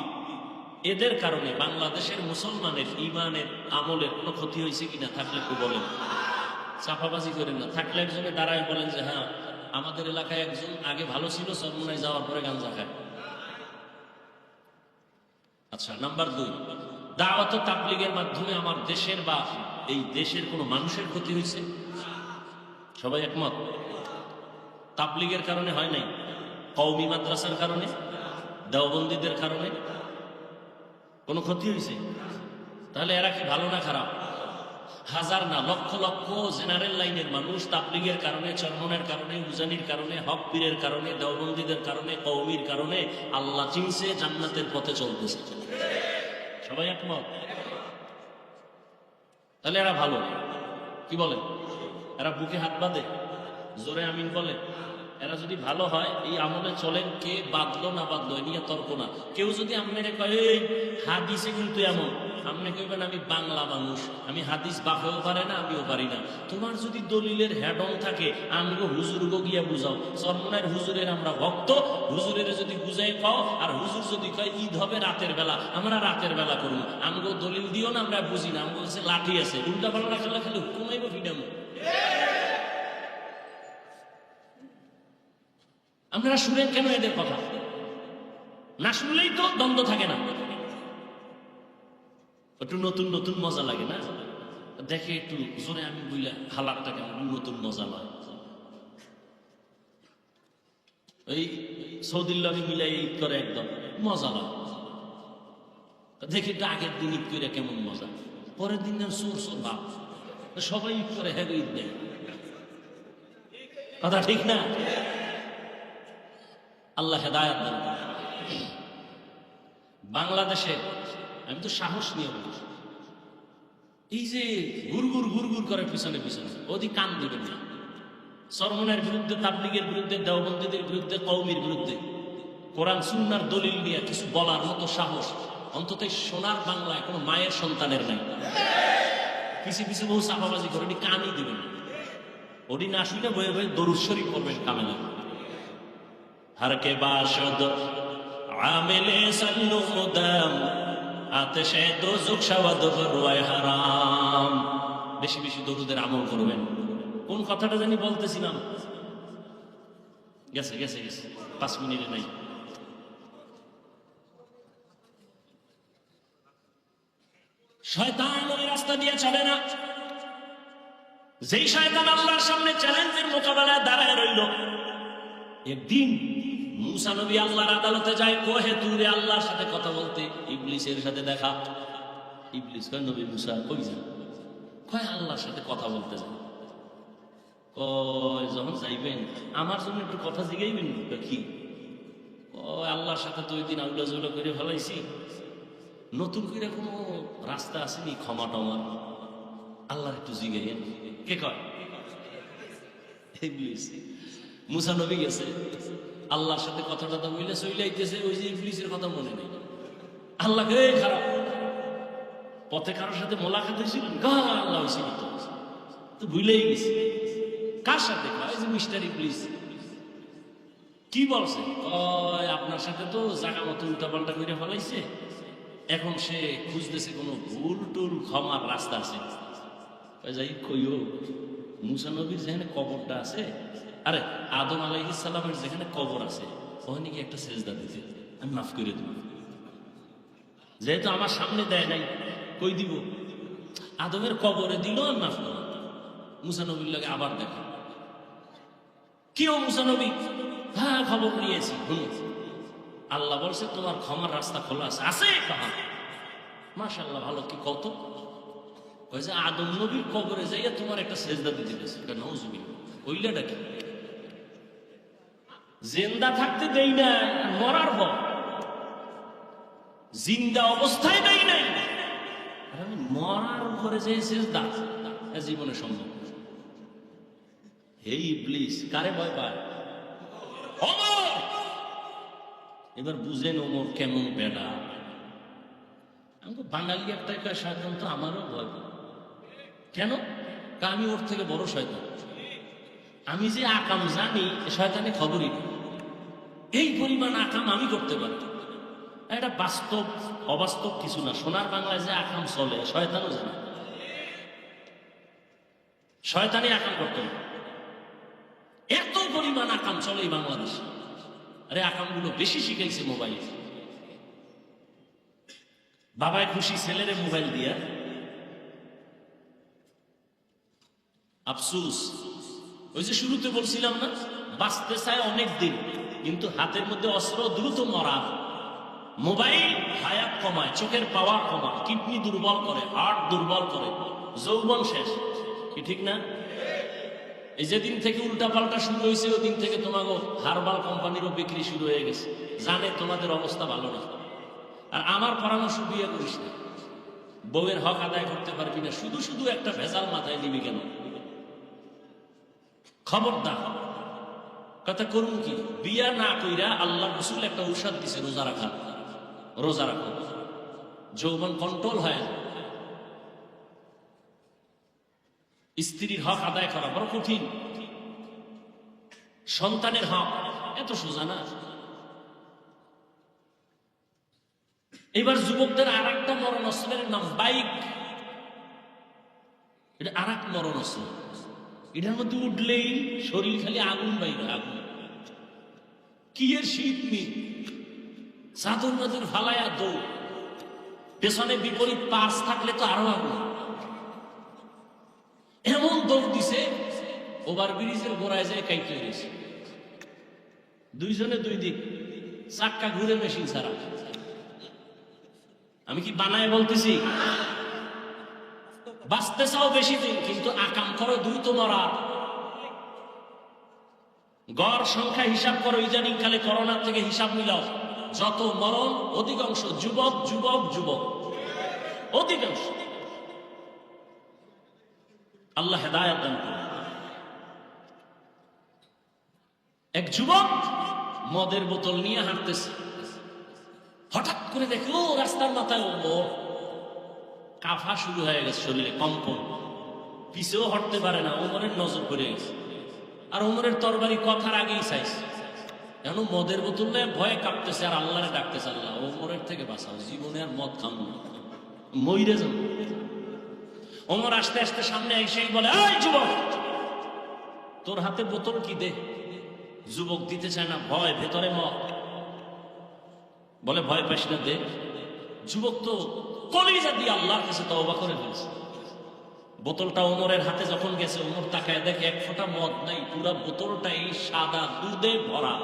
এদের কারণে বাংলাদেশের মুসলমানের ইমানের আমলের কোনো ক্ষতি হয়েছে কিনা থাকলে একটু বলেন। চাপাবাজি করেন না। থাকলে একজনে দাঁড়ায় বলেন যে হ্যাঁ, আমাদের এলাকায় একজন আগে ভালো ছিল, চরমনাই যাওয়ার পরে গাঞ্জা খায়। আচ্ছা, নাম্বার 2, দাওয়াত ও তাবলীগের মাধ্যমে আমার দেশের বা এই দেশের কোনো মানুষের ক্ষতি হয়েছে? সবাই একমত? তাবলীগের কারণে হয় নাই, কওমি মাদ্রাসার কারণে, দেওবন্দীদের কারণে কোনো ক্ষতি হয়েছে? তাহলে এরা কি ভালো না খারাপ? হাজার না, লক্ষ লক্ষ জেনারেল লাইনের মানুষ তাবলীগের কারণে, চরমনের কারণে, উজানির কারণে, হক পীরের কারণে, দেওবন্দীদের কারণে, কওমির কারণে আল্লাহ চিনছে, জান্নাতের পথে চলতেছে। সবাই একমত? তাহলে এরা ভালো। কি বলে? এরা বুকে হাত বাঁধে, জোরে আমিন বলে। এরা যদি ভালো হয়, এই আমলে চলেন, কে বাঁধলো না বাঁধলো এ নিয়ে তর্ক না। কেউ যদি আপনারে কয় এই হাদিসে কিন্তু এমন, আপনি কইবেন আমি বাংলা মানুষ, আমি হাদিস বাফেও পারে না, আমিও পারি না। তোমার যদি দলিলের হেডন থাকে, আমিও হুজুরগো গিয়া বুঝাও। চরমনাইয়ের হুজুরের আমরা ভক্ত, হুজুরের যদি বুঝাই পাও, আর হুজুর যদি কয় ঈদ হবে রাতের বেলা, আমরা রাতের বেলা করবো। আমগো দলিল দিও না, আমরা বুঝি না, আমগো কাছে লাঠি আছে, উল্টা পাল্টা খেলা খালি হুকুমাইব ফিডামো। আপনারা শুনেন কেন এদের কথা? না শুনলেই তো দ্বন্দ্ব থাকে না। একটু নতুন নতুন মজা লাগে না? দেখে একটু জোরে আমি বইলা হালাকটা কেমন নতুন মজা লাগে। এই সৌদিল্লাহি মিলাই ঈদ করে একদম মজা লাগে। দেখি একটু আগের দিন ঈদ করে কেমন মজা, পরের দিন সোর সোর ভাব। সবাই ঈদ করে, হ্যাঁ ঈদ দেয়। কথা ঠিক না? আল্লাহ হেদায়েত দান করেন। বাংলাদেশে আমি তো সাহস নিয়ে বলি, এই যে গুরগুর গুরগুর করে পিছনে পিছনে, ওদিক কান দিবেন না। চরমনের বিরুদ্ধে, তাবলীগের বিরুদ্ধে, দেওবন্দীদের বিরুদ্ধে, কওমির বিরুদ্ধে কোরআন সুন্নাহর দলিল দিয়ে কিছু বলার মতো সাহস অন্তত সোনার বাংলায় কোনো মায়ের সন্তানের নাই। কিছু কিছু বহু চাপাবাজি করে ওটি কানই দিবেন, ওটি না শুনে বয়ে বয়ে দরুদ শরীফ পড়বেন কামে না। হারকে বাসদ আমেলে সাল্লু মুদাম আতেশে দোজক শাওয়াদ বরওয়ায় হারাম। বেশি বেশি দরুদের আমল করবেন। কোন কথাটা জানি বলতেছিলাম, গেছে গেছে গেছে 5 মিনিটে নাই। শয়তান ওই রাস্তা দিয়ে চলে না। যেই শয়তান আল্লাহর সামনে চ্যালেঞ্জের মোকাবেলায় দাঁড়ায় রইল। একদিন মুসা নবী আল্লাহর আদালতে যায়, কোহে তুরে আল্লাহর সাথে কথা বলতে। ইবলিসের সাথে দেখা। ইবলিস কয়, নবী মুসা কই যান? কয়, আল্লাহর সাথে কথা বলতে যান। কয়, যখন যাইবেন আমার জন্য একটু কথা জিগাইবেন। কি? কয়, আল্লাহর সাথে তো ওই দিন আউলা জুলা করে ফেলাইছি, নতুন করে কোনো রাস্তা আসেনি ক্ষমা টমা, আল্লাহর একটু জিগাইয়েন। কে কয়? ইবলিস। মুসা নবী গেছে, আল্লাহর সাথে কথা টথা বইলে চইলাইতেছে, ওই যে ইবলিসের কথা মনে নেই। আল্লাহকে খারাপ পথে কারোর সাথে মোলাকাত হয়েছিল, আল্লাহ হয়েছিল তো ভুলেই গেছে। কার সাথে? যে মিস্টার ইবলিস। কি বলছে? আপনার সাথে তো জায়গা মতো উল্টাপাল্টা করে ফেলাইছে, এখন সে খুঁজতেছে কোনো ভুল টুল ক্ষমার রাস্তা আছে। যাই কইও, মুসা নবীর যেখানে কবরটা আছে, আরে আদম আলাইহিস সালামের যেখানে কবর আছে, ওখানে কি একটা সেজদা দিতে, আমি মাফ করে দেব। যেহেতু আমার সামনে দেয় নাই, কই দিব? আদমের কবরে দিল, আমি মাফ করব। মুসা নবীর লাগে আবার দেখা। কি ও মুসা নবী? হ্যাঁ, খবর নিয়েছি। আল্লাহ বলছে তোমার ক্ষমার রাস্তা খোলা আছে। আছে? মাশাআল্লাহ, ভালো। কি কত? ওই যে আদম নবীর কবরে যাইয়া তোমার একটা সেজদা দিতে গেছে। নাউজুবিল্লাহ। ওইলাটা কি? জিন্দা থাকতে দেই না, মরার পর জিন্দা অবস্থায় দেই নাই, আমি মরার পরে যে সেজদা, জীবনে সম্ভব। হে ইবলিস, কারে ভয় পায়? ওমর। এবার বুঝেন ওমর কেমন বেড়া। আমাকে বাঙালি একটা শয়তান তো আমারও ভয় পায়। কেন? আমি ওর থেকে বড় শয়তান। আমি যে আকাম জানি, শয়তানে খবরই নেই। এই পরিমাণ আকাম আমি করতে পারি। এটা বাস্তব অবাস্তব কিছু না। সোনার বাংলায় যে আকাম চলে, শয়তানও জানে। শয়তানি আকাম করতে না। এত পরিমাণ আকাম চলে এই বাংলাদেশে। আরে আকামগুলো বেশি শিখাইছে মোবাইল। বাবায় খুশি ছেলেরে মোবাইল দিয়া। আফসুস, ওই যে শুরুতে বলছিলাম না, বাঁচতে চায় অনেক দিন, কিন্তু হাতের মধ্যে অস্ত্র, দ্রুত মরা। মোবাইল হায়াত কমায়, চোখের পাওয়ার কমায়, কিডনি দুর্বল করে, হার্ট দুর্বল করে, যৌবন শেষ। কি ঠিক না? এই যেদিন থেকে উল্টা পাল্টা শুরু হয়েছে, ওই দিন থেকে তোমাকে হারবাল কোম্পানিরও বিক্রি শুরু হয়ে গেছে। জানে তোমাদের অবস্থা ভালো না। আর আমার পরামর্শ, বিয়ে করিস না। বউয়ের হক আদায় করতে পারবি না, শুধু শুধু একটা ভেজাল মাথায় নিবি কেন? খবরদার। কথা করুন কি, বিয়া না কইরা আল্লাহ রাসূল একটা ঔষধ দিছে, রোজা রাখা। রোজা রাখো, যৌবন কন্ট্রোল হয় না। স্ত্রীর হক আদায় করা বড় কঠিন। সন্তানের হক এত সোজা না। এবার যুবকদের আর একটা মরণ অস্ত্রের নাম বাইক। এটা আর এক মরণ অস্ত্র। এটার মধ্যে উঠলেই শরীর খালি আগুন বাইরে, আগুন। কি এর শীত মি, চাদর মাদুর ফালায়া দৌড়। পেছনে বিপরীত পাশ থাকলে তো আরো আগুন। এমন দৌড় দিছে, ওভার ব্রিজের গোড়ায় যায় কাইতে গেছে। দুইজনে দুই দিক, চাক্কা ঘুরে, মেশিন ছাড়া। আমি কি বানায় বলতেছি? বাঁচতে চাও বেশি দিন, কিন্তু আকাম করো দ্রুত মরা। গড় সংখ্যা হিসাব করো, ইদানিং কালে করোনা থেকে হিসাব মিলাও, যত মরণ অধিকাংশ যুবক যুবক যুবক, অধিকাংশ। আল্লাহ হেদায়েত দান করুন। এক যুবক মদের বোতল নিয়ে হাঁটতেছে, হঠাৎ করে দেখলো রাস্তার মাথায় ওমর, কাফা শুরু হয়ে গেছে, শরীরে কম্পন, পিছেও হটতে পারে না, ওমরের নজর পড়ে গেছে। আর ওমরের তরবারি কথার আগেই চাইছে, এখন মদের বোতল নিয়ে ভয়ে কাঁপতেছে আর আল্লাহরে ডাকতেছে, আল্লাহ ওমরের থেকে বাঁচাও, জীবনে আর মদ খাম না, মইরে যাও। ওমর আস্তে আস্তে সামনে এসেই বলে, এই যুবক, তোর হাতে বোতল কি দে। যুবক দিতে চায় না, ভয়, ভেতরে মদ। বলে, ভয় পাইস না, দে। যুবক তো কলিজা দিয়ে আল্লাহর কাছে তওবা করে ফেলছে। বোতলটা ওমরের হাতে যখন গেছে, ওমর তাকায় দেখে এক ফোঁটা মদ নাই, পুরা বোতলটা এই সাদা দুধে ভরা।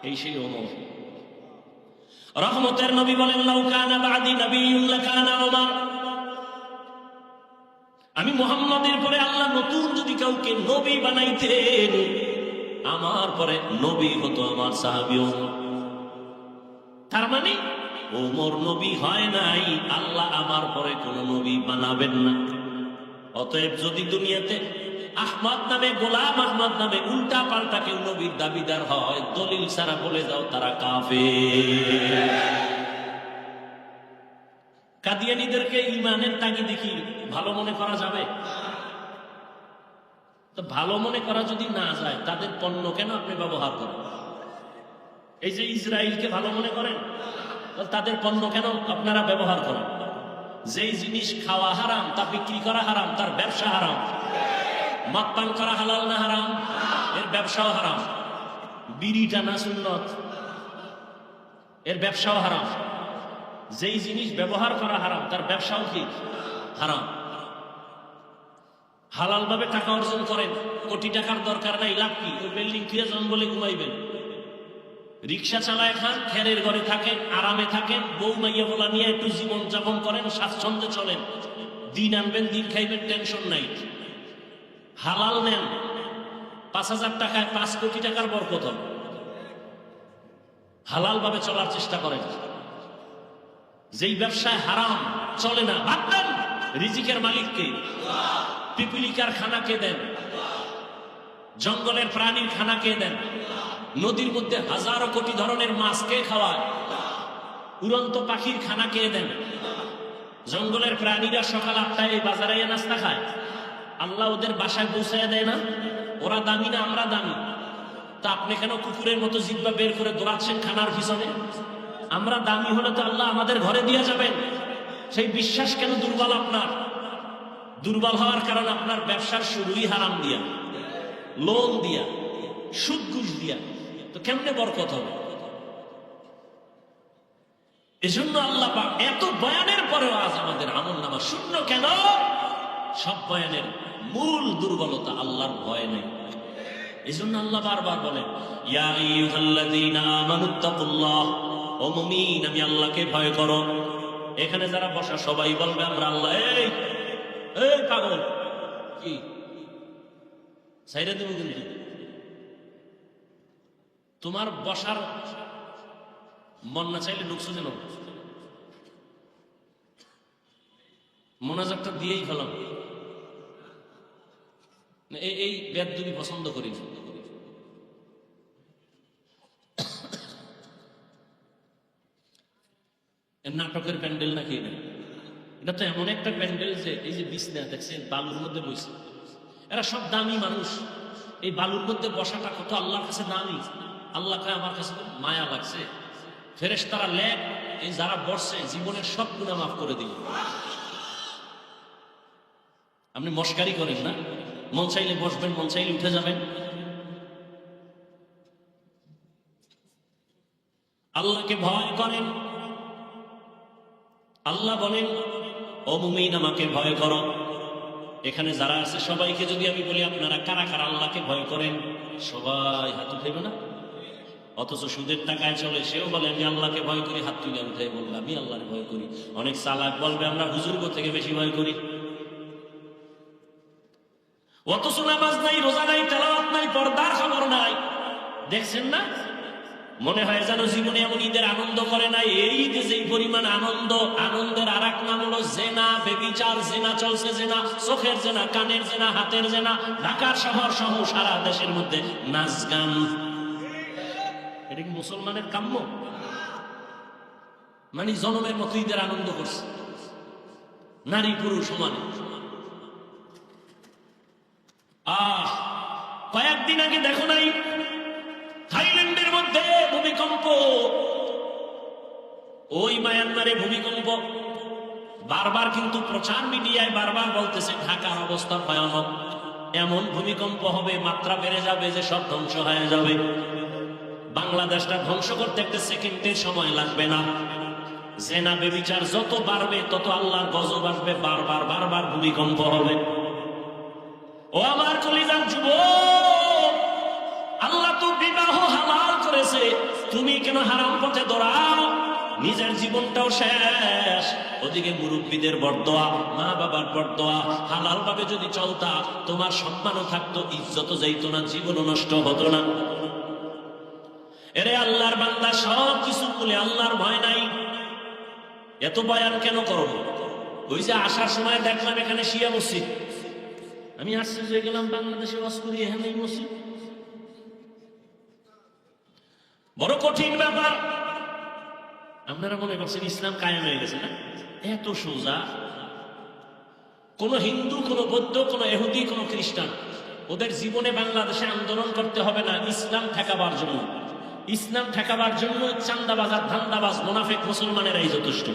এই সেই ওমর। রহমতের নবী বলেন, লাউ কানা বাদি নবিয়্যুন লাকানা ওমর। আমি মুহাম্মাদের পরে আল্লাহ নতুন যদি কাউকে নবী বানাইতেন, আমার পরে নবী হতো আমার সাহাবী ওমর। তার মানে ওমর নবী হয় নাই, আল্লাহ আমার পরে কোন নবী বানাবেন না। অতএব যদি দুনিয়াতে আহমদ নামে, গোলাম আহমদ নামে উল্টা পাল্টা কেউ নবীর দাবিদার হয়, দলিল ছাড়া বলে যাও তারা কাফের। কাদিয়ানীদেরকে ঈমানের তাগিদে কি ভালো মনে করা যাবে? তো ভালো মনে করা যদি না যায়, তাদের পণ্য কেন আপনি ব্যবহার করেন? এই যে ইসরায়েলকে ভালো মনে করেন, তাদের পণ্য কেন আপনারা ব্যবহার করেন? যেই জিনিস খাওয়া হারাম, তা বিক্রি করা হারাম, তার ব্যবসা হারাম। মদ পান করা হালাল না হারাম? এর ব্যবসাও হারাম। বিড়ি টানা সুন্নত, এর ব্যবসাও হারাম। যেই জিনিস ব্যবহার করা হারাম, তার ব্যবসাও কি হারাম। হালাল ভাবে টাকা অর্জন করেন, কোটি টাকার দরকার নাই, লাভ কি? ওই বিল্ডিং ফিরে জঙ্গলে ঘুমাইবেন। রিক্সা চালায় খান, খেরের ঘরে থাকেন, আরামে থাকেন, বউ মাইয়া বলা নিয়ে একটু জীবন যাপন করেন, স্বাচ্ছন্দ্যে চলেন, দিন আনবেন, দিন খাইবেন, টেনশন নাই। হালাল নেন, ৫,০০০ টাকায় ৫ কোটি টাকার বরকত। হালাল ভাবে চলার চেষ্টা করেন। যেই ব্যবসায় হারাম চলে না, ভাববেন রিজিকের মালিককে। পিপিলিকার খানা কে দেন? জঙ্গলের প্রাণীর খানা কে দেন? নদীর মধ্যে হাজারো কোটি ধরনের মাছ কে খাওয়ায়? উড়ন্ত পাখির খানা কে দেন? জঙ্গলের প্রাণীরা সকাল ৮টায় এই বাজারে নাস্তা খায়, আল্লাহ ওদের বাসায় পৌঁছায় দেয় না? ওরা দামি না আমরা দামি? তা আপনি কেন কুকুরের মতো জিহ্বা বের করে দৌড়াচ্ছেন খানার পিছনে? আমরা দামি হলে তো আল্লাহ আমাদের ঘরে দিয়ে যাবেন। সেই বিশ্বাস কেন দুর্বল আপনার? দুর্বল হওয়ার কারণ আপনার ব্যবসার শুরুই হারাম দিয়া, লোন দিয়া, সুদ ঘুষ দিয়া। তো কেমনে বরকত হবে? এজন্য আল্লাহ পাক এত বয়ানের পরেও আজ আমাদের আমলনামা শূন্য কেন? সব বয়ানের মূল দুর্বলতা আল্লাহর ভয় নেই। এজন্য আল্লাহ বারবার বলেন, ইয়া আইয়ুহাল্লাযীনা আমানুত্তাকুল্লাহ, ও মুমিন আমি আল্লাহকে ভয় করো। এখানে যারা বসা সবাই বলবে আমরা আল্লাহ। এই এই পাগল, কি সাইরা দেব? কিন্তু তোমার বসার মন না চাইলে ঢুকছো যেন, মোনাজাতটা দিয়েই ফেলাম। এই বেদবি পছন্দ করি। নাটকের প্যান্ডেল নাকি এটা? এটা তো এমন একটা প্যান্ডেল যে এই যে বিছনা দেখছেন বালুর মধ্যে বসে, এরা সব দামি মানুষ। এই বালুর মধ্যে বসাটা কত আল্লাহর কাছে দামি। আল্লাহ কয় আমার কাছে মায়া লাগছে, ফেরেশতারা লেখ এই যারা বসছে জীবনের সব গুনাহ মাফ করে দিল। আপনি মস্কারি করেন না? মন চাইলে বসবেন, মন চাইলে উঠে যাবেন। আল্লাহকে ভয় করেন। আল্লাহ বলেন, ও মুমিন আমাকে ভয় করো। এখানে যারা আছে সবাইকে যদি আমি বলি আপনারা কারা কারা আল্লাহকে ভয় করেন, সবাই হাত উঠাইবে না? অথচ সুদের টাকায় চলে, সেও বলে আমি আল্লাহকে ভয় করি, হাত তুলে উঠাই বলবে আমি আল্লাহকে ভয় করি। অনেক চালাক বলবে আমরা হুজুরগো থেকে বেশি ভয় করি। অথচ নামাজ নাই, রোজা নাই, তেলাওয়াত নাই, পর্দার খবর নাই। দেখছেন না? মনে হয় যেন জীবনে এমন ঈদের আনন্দ করে নাই। এই ঈদে যেই পরিমাণ আনন্দ, আনন্দের আর এক নাম হলো জেনা, বেবিচার। জেনা চলছে, জেনা, চোখের জেনা, কানের জেনা, হাতের জেনা। ঢাকার শহর সহ সারা দেশের মধ্যে নাচ গান। এটা কি মুসলমানের কাম্য? মানে জনমের মতো ঈদের আনন্দ করছে, নারী পুরুষ সমানে। কয়েকদিন আগে দেখো নাই থাইল্যান্ডের মধ্যে ভূমিকম্প, ওই মায়ানমারে ভূমিকম্প। বারবার কিন্তু প্রচার মিডিয়ায় বারবার বলতেছে ঢাকার অবস্থা ভয়ানক, এমন ভূমিকম্প হবে, মাত্রা বেড়ে যাবে যে সব ধ্বংস হয়ে যাবে। বাংলাদেশটা ধ্বংস করতে একটা সেকেন্ডের সময় লাগবে না। জেনা বেবিচার যত বাড়বে তত আল্লাহর গজব আসবে, বারবার বারবার ভূমিকম্প হবে। ও আমার কলিজার যুবক, আল্লাহ তো বিবাহ হালাল করেছে, তুমি কেন হারাম পথে দৌড়াও? নিজের জীবনটাও শেষ, ওদিকে মুরব্বীদের বরদোয়া, মা বাবার বরদোয়া। হালাল ভাবে যদি চলতা তোমার সম্মানও থাকতো, ইজ্জতও যাইতো না, জীবনও নষ্ট হতো না। এরে আল্লাহর বান্দা, সব কিছু বলে আল্লাহর ভয় নাই, এত বয়ান কেন করব? ওই যে আসার সময় দেখলাম এখানে শিয়া মসজিদ, আমি আশ্চর্য হয়ে গেলাম, বাংলাদেশে ওয়াজ করি এখানে এই মসজিদ। বড় কঠিন ব্যাপার। আপনারা মনে করছেন ইসলাম কায়েম হয়ে গেছে না? এত সোজা। কোন হিন্দু, কোন বৌদ্ধ, কোন ইহুদি, কোন খ্রিস্টান, ওদের জীবনে বাংলাদেশে আন্দোলন করতে হবে না ইসলাম ঠেকাবার জন্য। ইসলাম ঠেকাবার জন্য চান্দাবাজ আর ধান্দাবাজ মুনাফিক মুসলমানেরাই যথেষ্ট।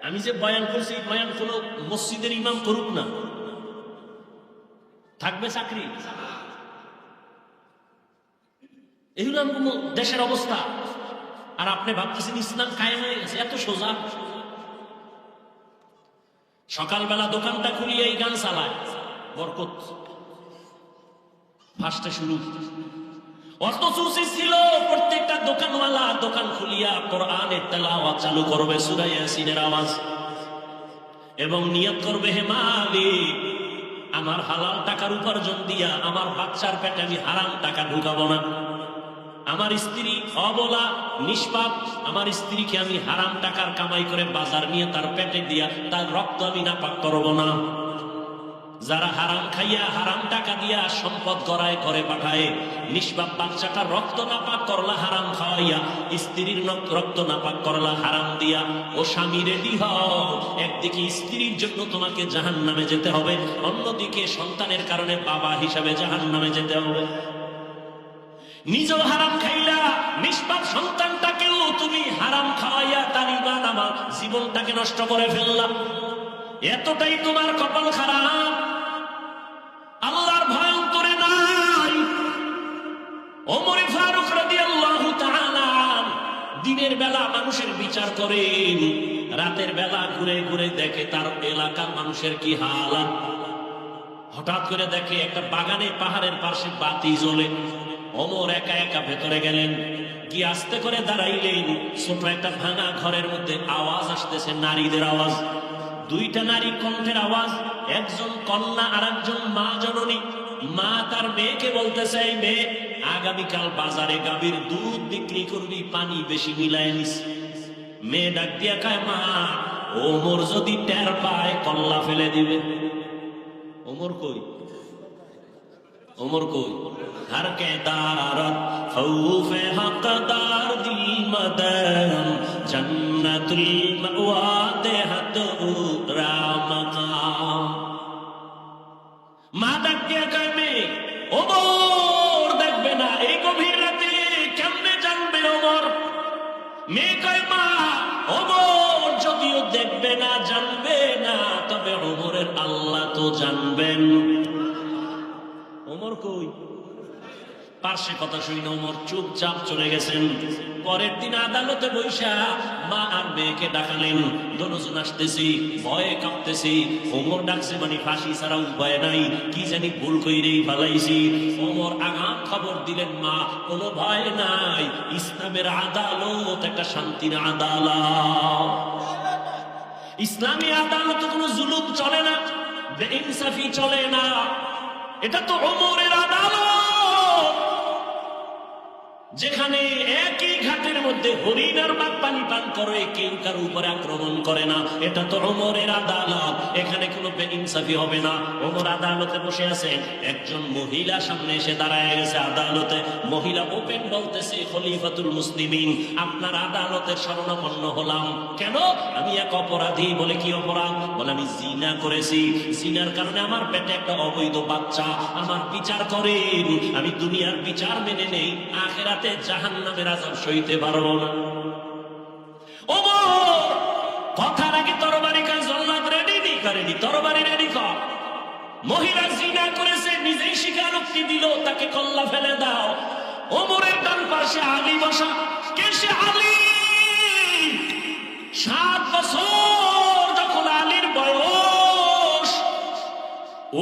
আমি যে বয়ান করছি, বয়ান কোন মসজিদের ইমাম করুক না, থাকবে চাকরি। এগুলো দেশের অবস্থা। আর আপনি ভাবতেছেন ইসলাম কায়েম হয়ে গেছে, এত সোজা। সকালবেলা দোকানটা খুলিয়ে এই গান চালায়, বরকত ফার্স্টে শুরু। অত সুসি ছিল, প্রত্যেকটা দোকানওয়ালা দোকান খুলিয়া কোরআনের তেলাওয়াত চালু করবে, সূরা ইয়াসিনের আওয়াজ, এবং নিয়ত করবে, হে মালিক, আমার হালাল টাকার উপার্জন দিয়া আমার বাচ্চার পেটে আমি হারাম টাকা ঢুকাবো না। আমার স্ত্রী অবলা নিষ্পাপ, আমার স্ত্রীকে আমি হারাম টাকার কামাই করে বাজার নিয়ে তার পেটে দিয়া তার রক্ত আমি নাপাক করব না। যারা হারাম খাইয়া হারাম টাকা দিয়া সম্পদ গড়ায় করে পাঠায়, নিষ্পাপ বাচ্চাটার রক্ত নাপাক করলা হারাম খাওয়াইয়া, স্ত্রীর রক্ত নাপাক করলা হারাম দিয়া। ও স্বামী রেডি হও, একদিকে স্ত্রীর জন্য তোমাকে জাহান্নামে যেতে হবে, অন্যদিকে সন্তানের কারণে বাবা হিসাবে জাহান্নামে যেতে হবে। নিজেও হারাম খাইলা, নিষ্পাপ সন্তানটাকেও তুমি হারাম খাওয়াইয়া তার ঈমান আমার জীবনটাকে নষ্ট করে ফেললাম। এতটাই তোমার কপাল খারাপ, আল্লাহর ভয় অন্তরে নাই। ওমর ফারুক রাদিয়াল্লাহু তাআলা দিনের বেলা মানুষের বিচার করেন, রাতের বেলা ঘুরে ঘুরে দেখে তার এলাকার মানুষের কি হালাত। হঠাৎ করে দেখে একটা বাগানে পাহাড়ের পাশে বাতি জ্বলে। ওমর একা একা ভেতরে গেলেন, কি আস্তে করে দাঁড়াইলেন, ছোট একটা ভাঙা ঘরের মধ্যে আওয়াজ আসতেছে, নারীদের আওয়াজ। দুইটা নারী কণ্ঠের আওয়াজ, একজন কন্যা আর একজন মা জননী। মা তার মেয়েকে বলতেছে, এই মেয়ে, আগামীকাল বাজারে গাভীর দুধ বিক্রি করবি, পানি বেশি মিলায় নিস। মেয়ে ডাক দিয়া কয়, মা, ওমর যদি টের পায় কল্লা ফেলে দিবে। ওমর কই? ওমর কই? हर के दारत खौफे हकदार दिल मदन जन्नतुल मअवा देहत रामकाम। মা ডাকিয়া কইবে, ওমর দেখবে না এই গভীর রাতে, কেমনে জানবে ওমর? মেয়ে কয়, মা, ওমর যদিও দেখবে না, জানবে না, তবে ওমরের আল্লাহ তো জানবেন। ওমর কই? পার্শ্বে কথা শুনে ওমর চুপচাপ চলে গেছেন। পরের দিন আদালতে বৈশা মা আর মেয়েকে ডাকালেন, দোনোজন আসতেছি, ভয়ে কাঁপতেছি। ওমর ডাকছে মানে ফাঁসি ছাড়া উপায় নাই, কি জানি ভুল কইরেই ফালাইছি। ওমর আগাম খবর দিলেন, মা, কোনো ভয় নাই, ইসলামের আদালত একটা শান্তির আদালত। ইসলামী আদালত কোনো জুলুম চলে না, বেইনসাফি চলে না, এটা তো ওমরের আদালত। যেখানে একই ঘাটের মধ্যে হরিণ আর বাঘ পানি পান করে, কেউ কারো উপরে আক্রমণ করে না। এটা তো ওমরের আদালত, এখানে কোনো বেইনসাফি হবে না। ওমর আদালতে বসে আছেন, একজন মহিলা সামনে এসে দাঁড়ায় গেছে আদালতে। মহিলা ওপেন বলতেছে, খলিফাতুল মুসলিমিন, আপনার আদালতের শরণাপন্ন হলাম। কেন? আমি এক অপরাধী। বলে কি অপরাধ? বলে আমি জিনা করেছি, জিনার কারণে আমার পেটে একটা অবৈধ বাচ্চা। আমার বিচার করেন, আমি দুনিয়ার বিচার মেনে নেই, আখিরাতে জাহান্নামের আযাব সইতে পারবো না। ওমর কথা নাকি তরবারি কাজ, জল্লাদ রেডি নি করেনি, তরবারি রেডি কর। মহিলা জিনা করেছে, নিজেই স্বীকারোক্তি দিল, তাকে কল্লা ফেলে দাও। ওমরের ডান পাশে আলী বসা। কে সে? আলী। 7 বছর যখন আলীর বয়স,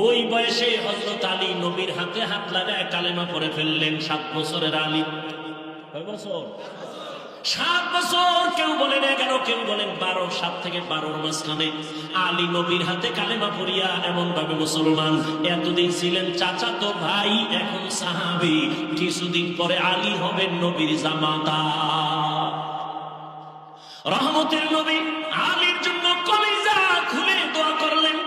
ওই বয়সে হযরত আলী নবীর হাতে হাত লাগায় কালেমা পড়ে ফেললেন। 7 বছরের আলী। কয় বছর? 7 বছর। কেউ বলেন 11, কেউ বলেন 12। 7 থেকে 12 মাঝখানে আলী নবীর হাতে কালেমা পড়িয়া এমন ভাবে মুসলমান। এতদিন ছিলেন চাচাতো ভাই, এখন সাহাবী। কিছুদিন পরে আলী হবেন নবীর জামাতা। রহমতের নবী আলীর জন্য কলিজা খুলে দোয়া করলেন,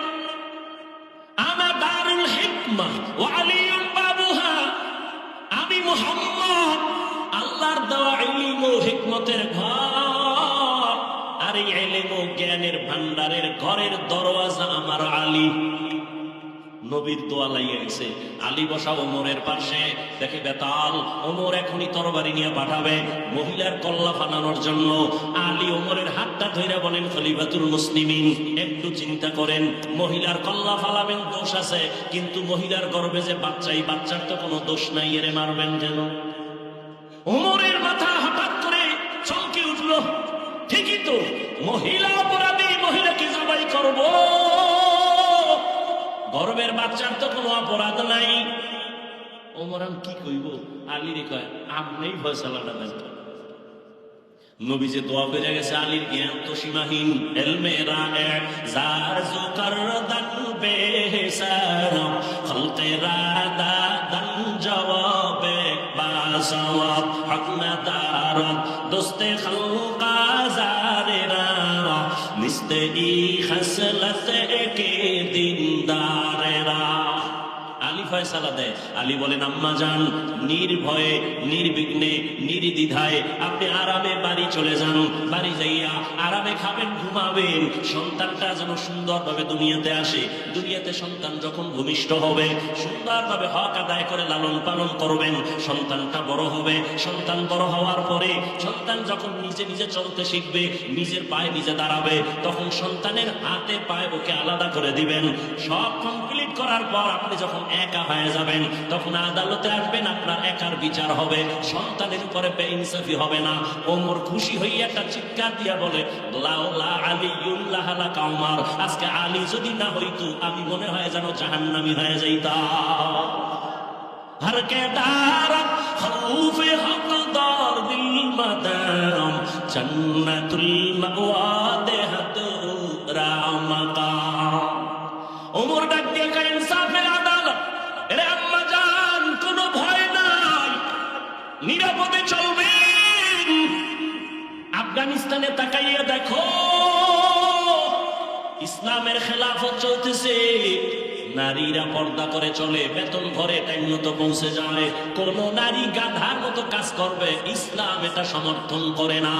আনা দারুল হিকমা ওয়া আলিয়ুন বাবুহা। আমি মুহাম্মদ আল্লাহর দেওয়া ইলম ও হিকমতের ঘর, আর এই ইলম ও জ্ঞানের ভান্ডারের ঘরের দরওয়াজা আমার আলী। নবীর দোয়া লাগিয়ে গেছে। আলী বসা ওমরের পাশে। দেখে বেতাল, ওমর এখনই তরবারি নিয়ে পাঠাবে মহিলার কল্লা ফানানোর জন্য। আলী ওমরের হাতটা ধরে বলেন, খলিফাতুল মুসলিমিন, একটু চিন্তা করেন, মহিলার কল্লা ফালাবেন, দোষ আছে, কিন্তু মহিলার গর্ভে যে বাচ্চা, এই বাচ্চার তো কোনো দোষ নাই, এরে মারবেন কেন? ওমরের মাথা হঠাৎ করে চমকে উঠল। ঠিকই তো, মহিলা অপরাধী, মহিলাকে জবাই করব, গর্বের বাচ্চার তো কোনো অপরাধ নাই। ওমর আমি কি কইব? আলী রে কয়, আপনিই ফয়সালাটা দেন। নবী যে দোয়া করে গেছে, আলীর জ্ঞান তো সীমাহীন। ইলমে রায়ে জার জুকার দান বেহসার, খলকে রাদা দান জওয়াবে বাসওয়াব, হক না দারত দোস্তে খলকা জারেরা, নিস্তে ই খসলত একে দিনদারেরা। আলী ফয়সালা দেয়। আলী বলেন, আম্মা জান, নির্ভয়ে নির্বিঘ্নে নির্দ্বিধায় আপনি আরামে বাড়ি চলে যান। বাড়ি যাইয়া আরামে খাবেন, ঘুমাবেন। সন্তানটা যেন সুন্দরভাবে দুনিয়াতে আসে। দুনিয়াতে সন্তান যখন ভূমিষ্ঠ হবে, সুন্দরভাবে হক আদায় করে লালন পালন করবেন। সন্তানটা বড় হবে। সন্তান বড় হওয়ার পরে সন্তান যখন নিজে নিজে চলতে শিখবে, নিজের পায়ে নিজে দাঁড়াবে, তখন সন্তানের হাতে পায়ে ওকে আলাদা করে দিবেন। সব কমপ্লিট করার পর আপনি যখন একা হয়ে যাবেন, তখন আদালতে আসবেন, আপনার একার বিচার হবে, সন্তানের উপরে বেইনসাফি হবে না। ওমর খুশি হইয়া একটা চিৎকার দিয়া বলে, লাউলা আলিয়ুল্লাহ লাকা উমর, আজকে আলী যদি না হইতো আমি মনে হয় যেন জাহান্নামী হয়ে যাইতাম। হর কে দারত খৌফে হকদার দিল মাদাম, জান্নাতুল মাওয়া দেহত রামাকাম। ওমর ডাক দিয়ে কয়, ইনসাফের আদালত, এরে আম্মা জান, কোনো ভয় নাই, নিরাপদে চলবেন। আফগানিস্তানে তাকাইয়া দেখো, ইসলামের খেলাফত চলতেছে। নারীরা পর্দা করে চলে, বেতন ঘরে টাইম মতো পৌঁছে যাবে। কোন নারী গাধার মতো কাজ করবে, ইসলাম এটা সমর্থন করে না।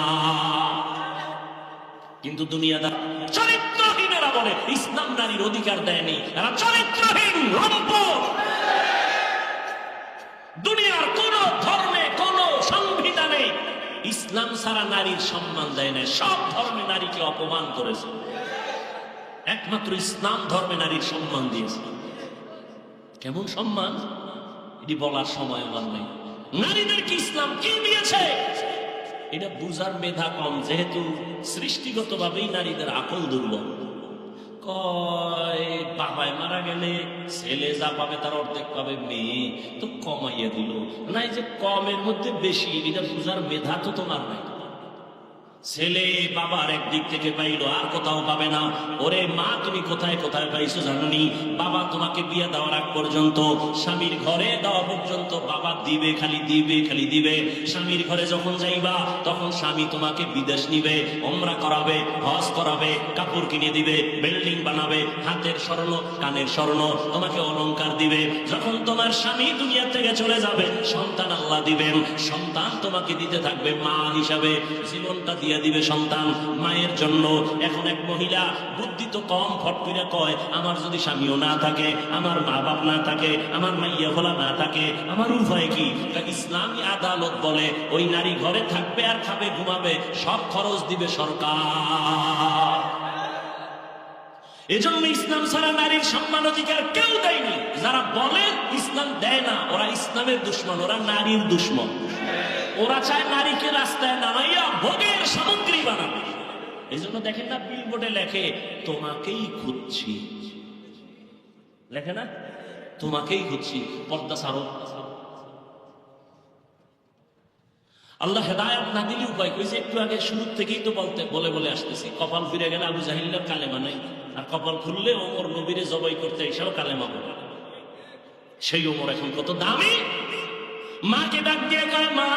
কিন্তু দুনিয়াদার চরিত্রহীনেরা বলে ইসলাম নারীর অধিকার দেয়নি। এরা চরিত্রহীন, রম্পট। দুনিয়ার কোন ধর্মে, কোন সংবিধানে ইসলাম ছাড়া নারীর সম্মান দেয় না। সব ধর্মে নারীকে অপমান করেছে, একমাত্র ইসলাম ধর্মে নারীর সম্মান দিয়েছে। কেমন সম্মান, এটি বলার সময় আমার নেই। নারীদেরকে ইসলাম কি দিয়েছে এটা বুঝার মেধা কম, যেহেতু সৃষ্টিগতভাবেই নারীদের আকল দুর্বল। কয় বাবায় মারা গেলে ছেলে যা পাবে তার অর্ধেক পাবে মেয়ে, তো কমাইয়া দিল। নাই যে কমের মধ্যে বেশি, এটা বুঝার মেধা তো তোমার নাই। ছেলে বাবার একদিক থেকে পাইলো, আর কোথাও পাবে না। ওরে মা, তুমি কোথায় কোথায় পাইছো জানোনি? বাবা তোমাকে বিয়ে দেওয়ার আগ পর্যন্ত, স্বামীর ঘরে দেওয়া পর্যন্ত বাবা দিবে, খালি দিবে, খালি দিবে। স্বামীর ঘরে যখন যাইবা তখন স্বামী তোমাকে বিদেশ নিবে, ওমরা করাবে, হজ করাবে, কাপড় কিনে দিবে, বিল্ডিং বানাবে, হাতের স্বর্ণ কানের স্বর্ণ তোমাকে অলংকার দিবে। যখন তোমার স্বামী দুনিয়া থেকে চলে যাবে, সন্তান আল্লাহ দিবেন, সন্তান তোমাকে দিতে থাকবে মা হিসাবে, জীবনটা দিয়ে দিবে সন্তান মায়ের জন্য। এখন এক মহিলা বুদ্ধি তো কম, ফট করে কয়, আমার যদি স্বামীও না থাকে, আমার মা বাপ না থাকে, আমার মাইয়া ভোলা না থাকে, আমার উপায় কি? ইসলামী আদালত বলে ওই নারী ঘরে থাকবে আর খাবে ঘুমাবে, সব খরচ দিবে সরকার। এজন্য ইসলাম ছাড়া নারীর সম্মান অধিকার কেউ দেয়নি। যারা বলে ইসলাম দেয় না, ওরা ইসলামের দুশ্মন, ওরা নারীর দুশ্মন। ওরা চায় নারীকে রাস্তায় নামাইয়া ভোগের সামগ্রী বানাবে। এই জন্য দেখেন না, বিলবোর্ডে লেখে তোমাকেই খুঁজছি, লেখে না তোমাকেই খুঁজছি, পর্দা ছাড়ো। আল্লাহ হেদায়েত না দিলে উপায় কইছে, একটু আগে শুরু থেকেই তো বলে আসতেছি, কপাল ফিরে গেলে আবু জাহিলের কালেমা নাই, আর কপাল খুললে ওমর নবীরে জবাই করতে এসেও কালেমা বলে। সেই ওমর এখন কত দামি। মাকে ডাক দিয়ে কয়, মা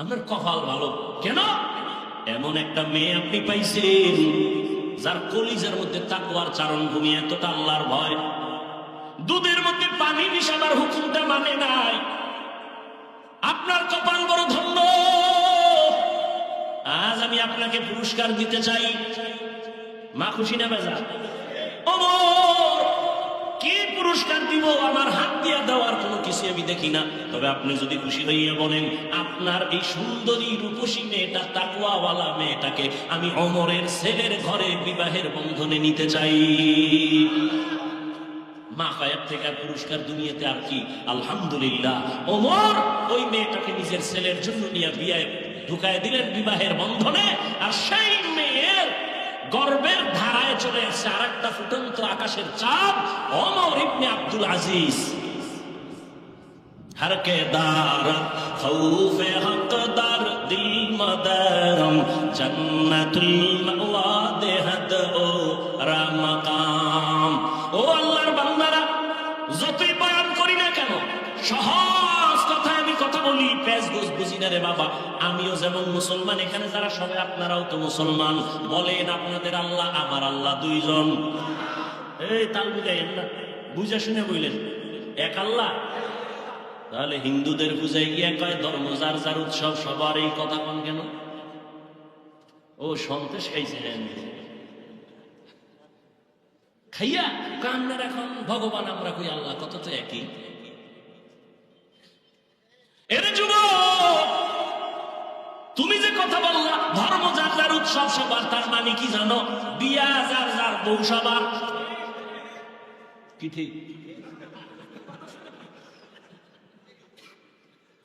আপনার কপাল ভালো। কেন? এমন একটা মেয়ে আপনি পাইছেন যার কলিজার মধ্যে তাকওয়ার চারণ ভূমি, এতটা আল্লাহর ভয়, দুধের মধ্যে পানি মিশাবার হুকুমটা মানে নাই। আপনার কপাল বড় ধন্য। আজ আমি আপনাকে পুরস্কার দিতে চাই। মা খুশি না বেজার? ওমর, কি পুরস্কার দিব? আমার হাত দিয়া দেওয়ার কোনো কিছু আমি দেখি না। তবে আপনি যদি খুশি হইয়া বলেন, আপনার এই সুন্দরী রূপসী মেয়েটা, তাকওয়াওয়ালা মেয়েটাকে আমি ওমরের ছেলের ঘরে বিবাহের বন্ধনে নিতে চাই। মা কায়ের থেকে আর পুরস্কার দুনিয়াতে আর কি? আলহামদুলিল্লাহ। ওমর ওই মেয়েটাকে নিজের ছেলের জন্য নিয়ে বিয়ে ঢুকায় দিলেন বিবাহের বন্ধনে। আর সেই মেয়ের গর্বের ধারায় চলে আসছে আর একটা ফুটন্ত আকাশের চাঁদ, ওমর ইবনে আব্দুল আজিজ। हर के दार खौफ हकदार दिल मदरम जन्नतुल मअवा देहद ओ रामकाम। ও আল্লাহর বান্দারা, যতই বয়ান করি না কেন, সহজ কথায় আমি কথা বলি, পেজ গোছ বুঝি না রে বাবা। আমিও যেমন মুসলমান, এখানে যারা সবাই আপনারাও তো মুসলমান। বলেন আপনাদের আল্লাহ আমার আল্লাহ দুইজন? এই তাল বুঝাইন না, বুঝা শুনে বললেন এক আল্লাহ। তাহলে হিন্দুদের পূজায় গিয়ে কয় ধর্ম যার যার উৎসব, সবার এই কথা কন কেন? ও সন্তেষ খাইছেন খাইয়া কান্নার, এখন ভগবান আমরা কই আল্লাহ, কত তো একই। এরে যুবক, তুমি যে কথা বললা ধর্ম যার যার উৎসব সবার, তার মানে কি জানো? বিয়া যার যার বউ সবার। কি ঠিক?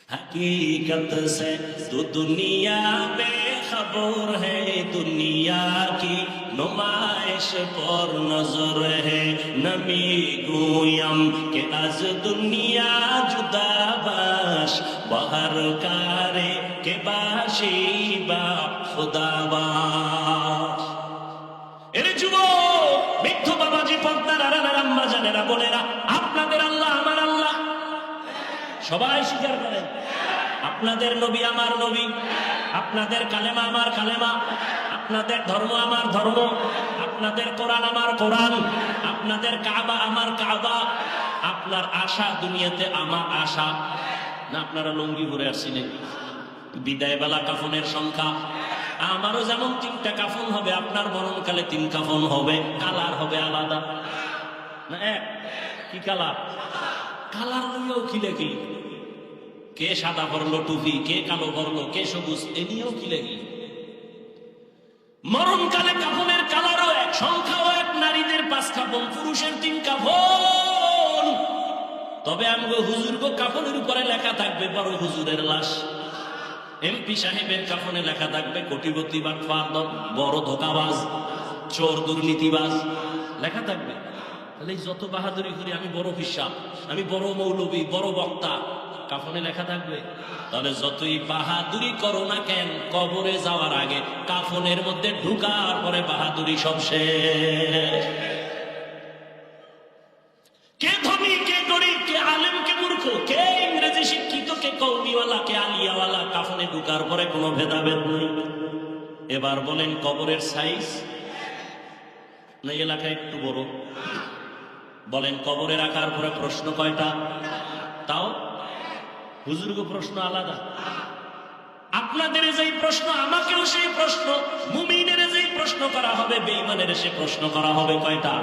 हकीकत से तो दुनिया बेखबर है, दुनिया की नुमाइश पर नजर है। नमी गोयम के आज दुनिया जुदा बाश, बाहर कारे के बाशी बा खुदा बाश। এর যুবক, বৃদ্ধ বাবাজি, পর্দার আড়ালের আম্মা জানেরা, বোনেরা, আপনাদের আল্লাহ আমার আল্লাহ। সবাই স্বীকার করেন আপনাদের নবী আমার নবী, আপনাদের কালেমা আমার কালেমা, আপনাদের ধর্ম আমার ধর্ম, আপনাদের কোরআন আমার কোরআন, আপনাদের কাবা আমার কাবা, আপনার আশা দুনিয়াতে আমার আশা। না আপনারা লুঙ্গি পরে আসছিলেন? বিদায় বেলা কাফনের সংখ্যা আমারও যেমন 3টা কাফন হবে, আপনার মরণকালে 3 কাফন হবে। কালার হবে আলাদা না এক? কি কালার? কালার লইয়াও কি লেখি? কে সাদা পরলো টুপি, কে কালো পরলো, কে সবুজ, এ নিয়েও কি লেখি? মরণকালে কাফনের কালারও এক, সংখ্যাও এক। নারীদের 5 কাফন, পুরুষের 3 কাফন। তবে আমগো হুজুর গো কাফনের উপরে লেখা থাকবে বড় হুজুরের লাশ। এমপি সাহেবের কাফনে লেখা থাকবে কোটিপতি বাটপার, বড় ধোকাবাজ, চোর, দুর্নীতিবাজ, লেখা থাকবে। তাহলে যত বাহাদুরি করি, আমি বড় হিসাব, আমি বড় মৌলবী, বড় বক্তা, কাফনে লেখা থাকবে? তাহলে যতই বাহাদুরি করো না কেন, কবরে যাওয়ার আগে কাফনের মধ্যে ঢুকার পরে বাহাদুরি সব শেষ। কে ধনী, কে গরিব, কে আলেম, কে মূর্খ, কে ইংরেজি শিক্ষিত, কে কওমিওয়ালা, কে আলিয়াওয়ালা, কাফনে ঢুকার পরে কোনো ভেদাভেদ নেই। এবার বলেন কবরের সাইজ না এলাকা একটু বড়? বলেন কবরে রাখার পরে প্রশ্ন কয়টা? তাও হুজুরগো প্রশ্ন আলাদা। আপনাদের যেই প্রশ্ন, আমাকেও সেই প্রশ্ন, মুমিনের যেই প্রশ্ন করা হবে, বেঈমানের সে প্রশ্ন করা হবে। কয়টা?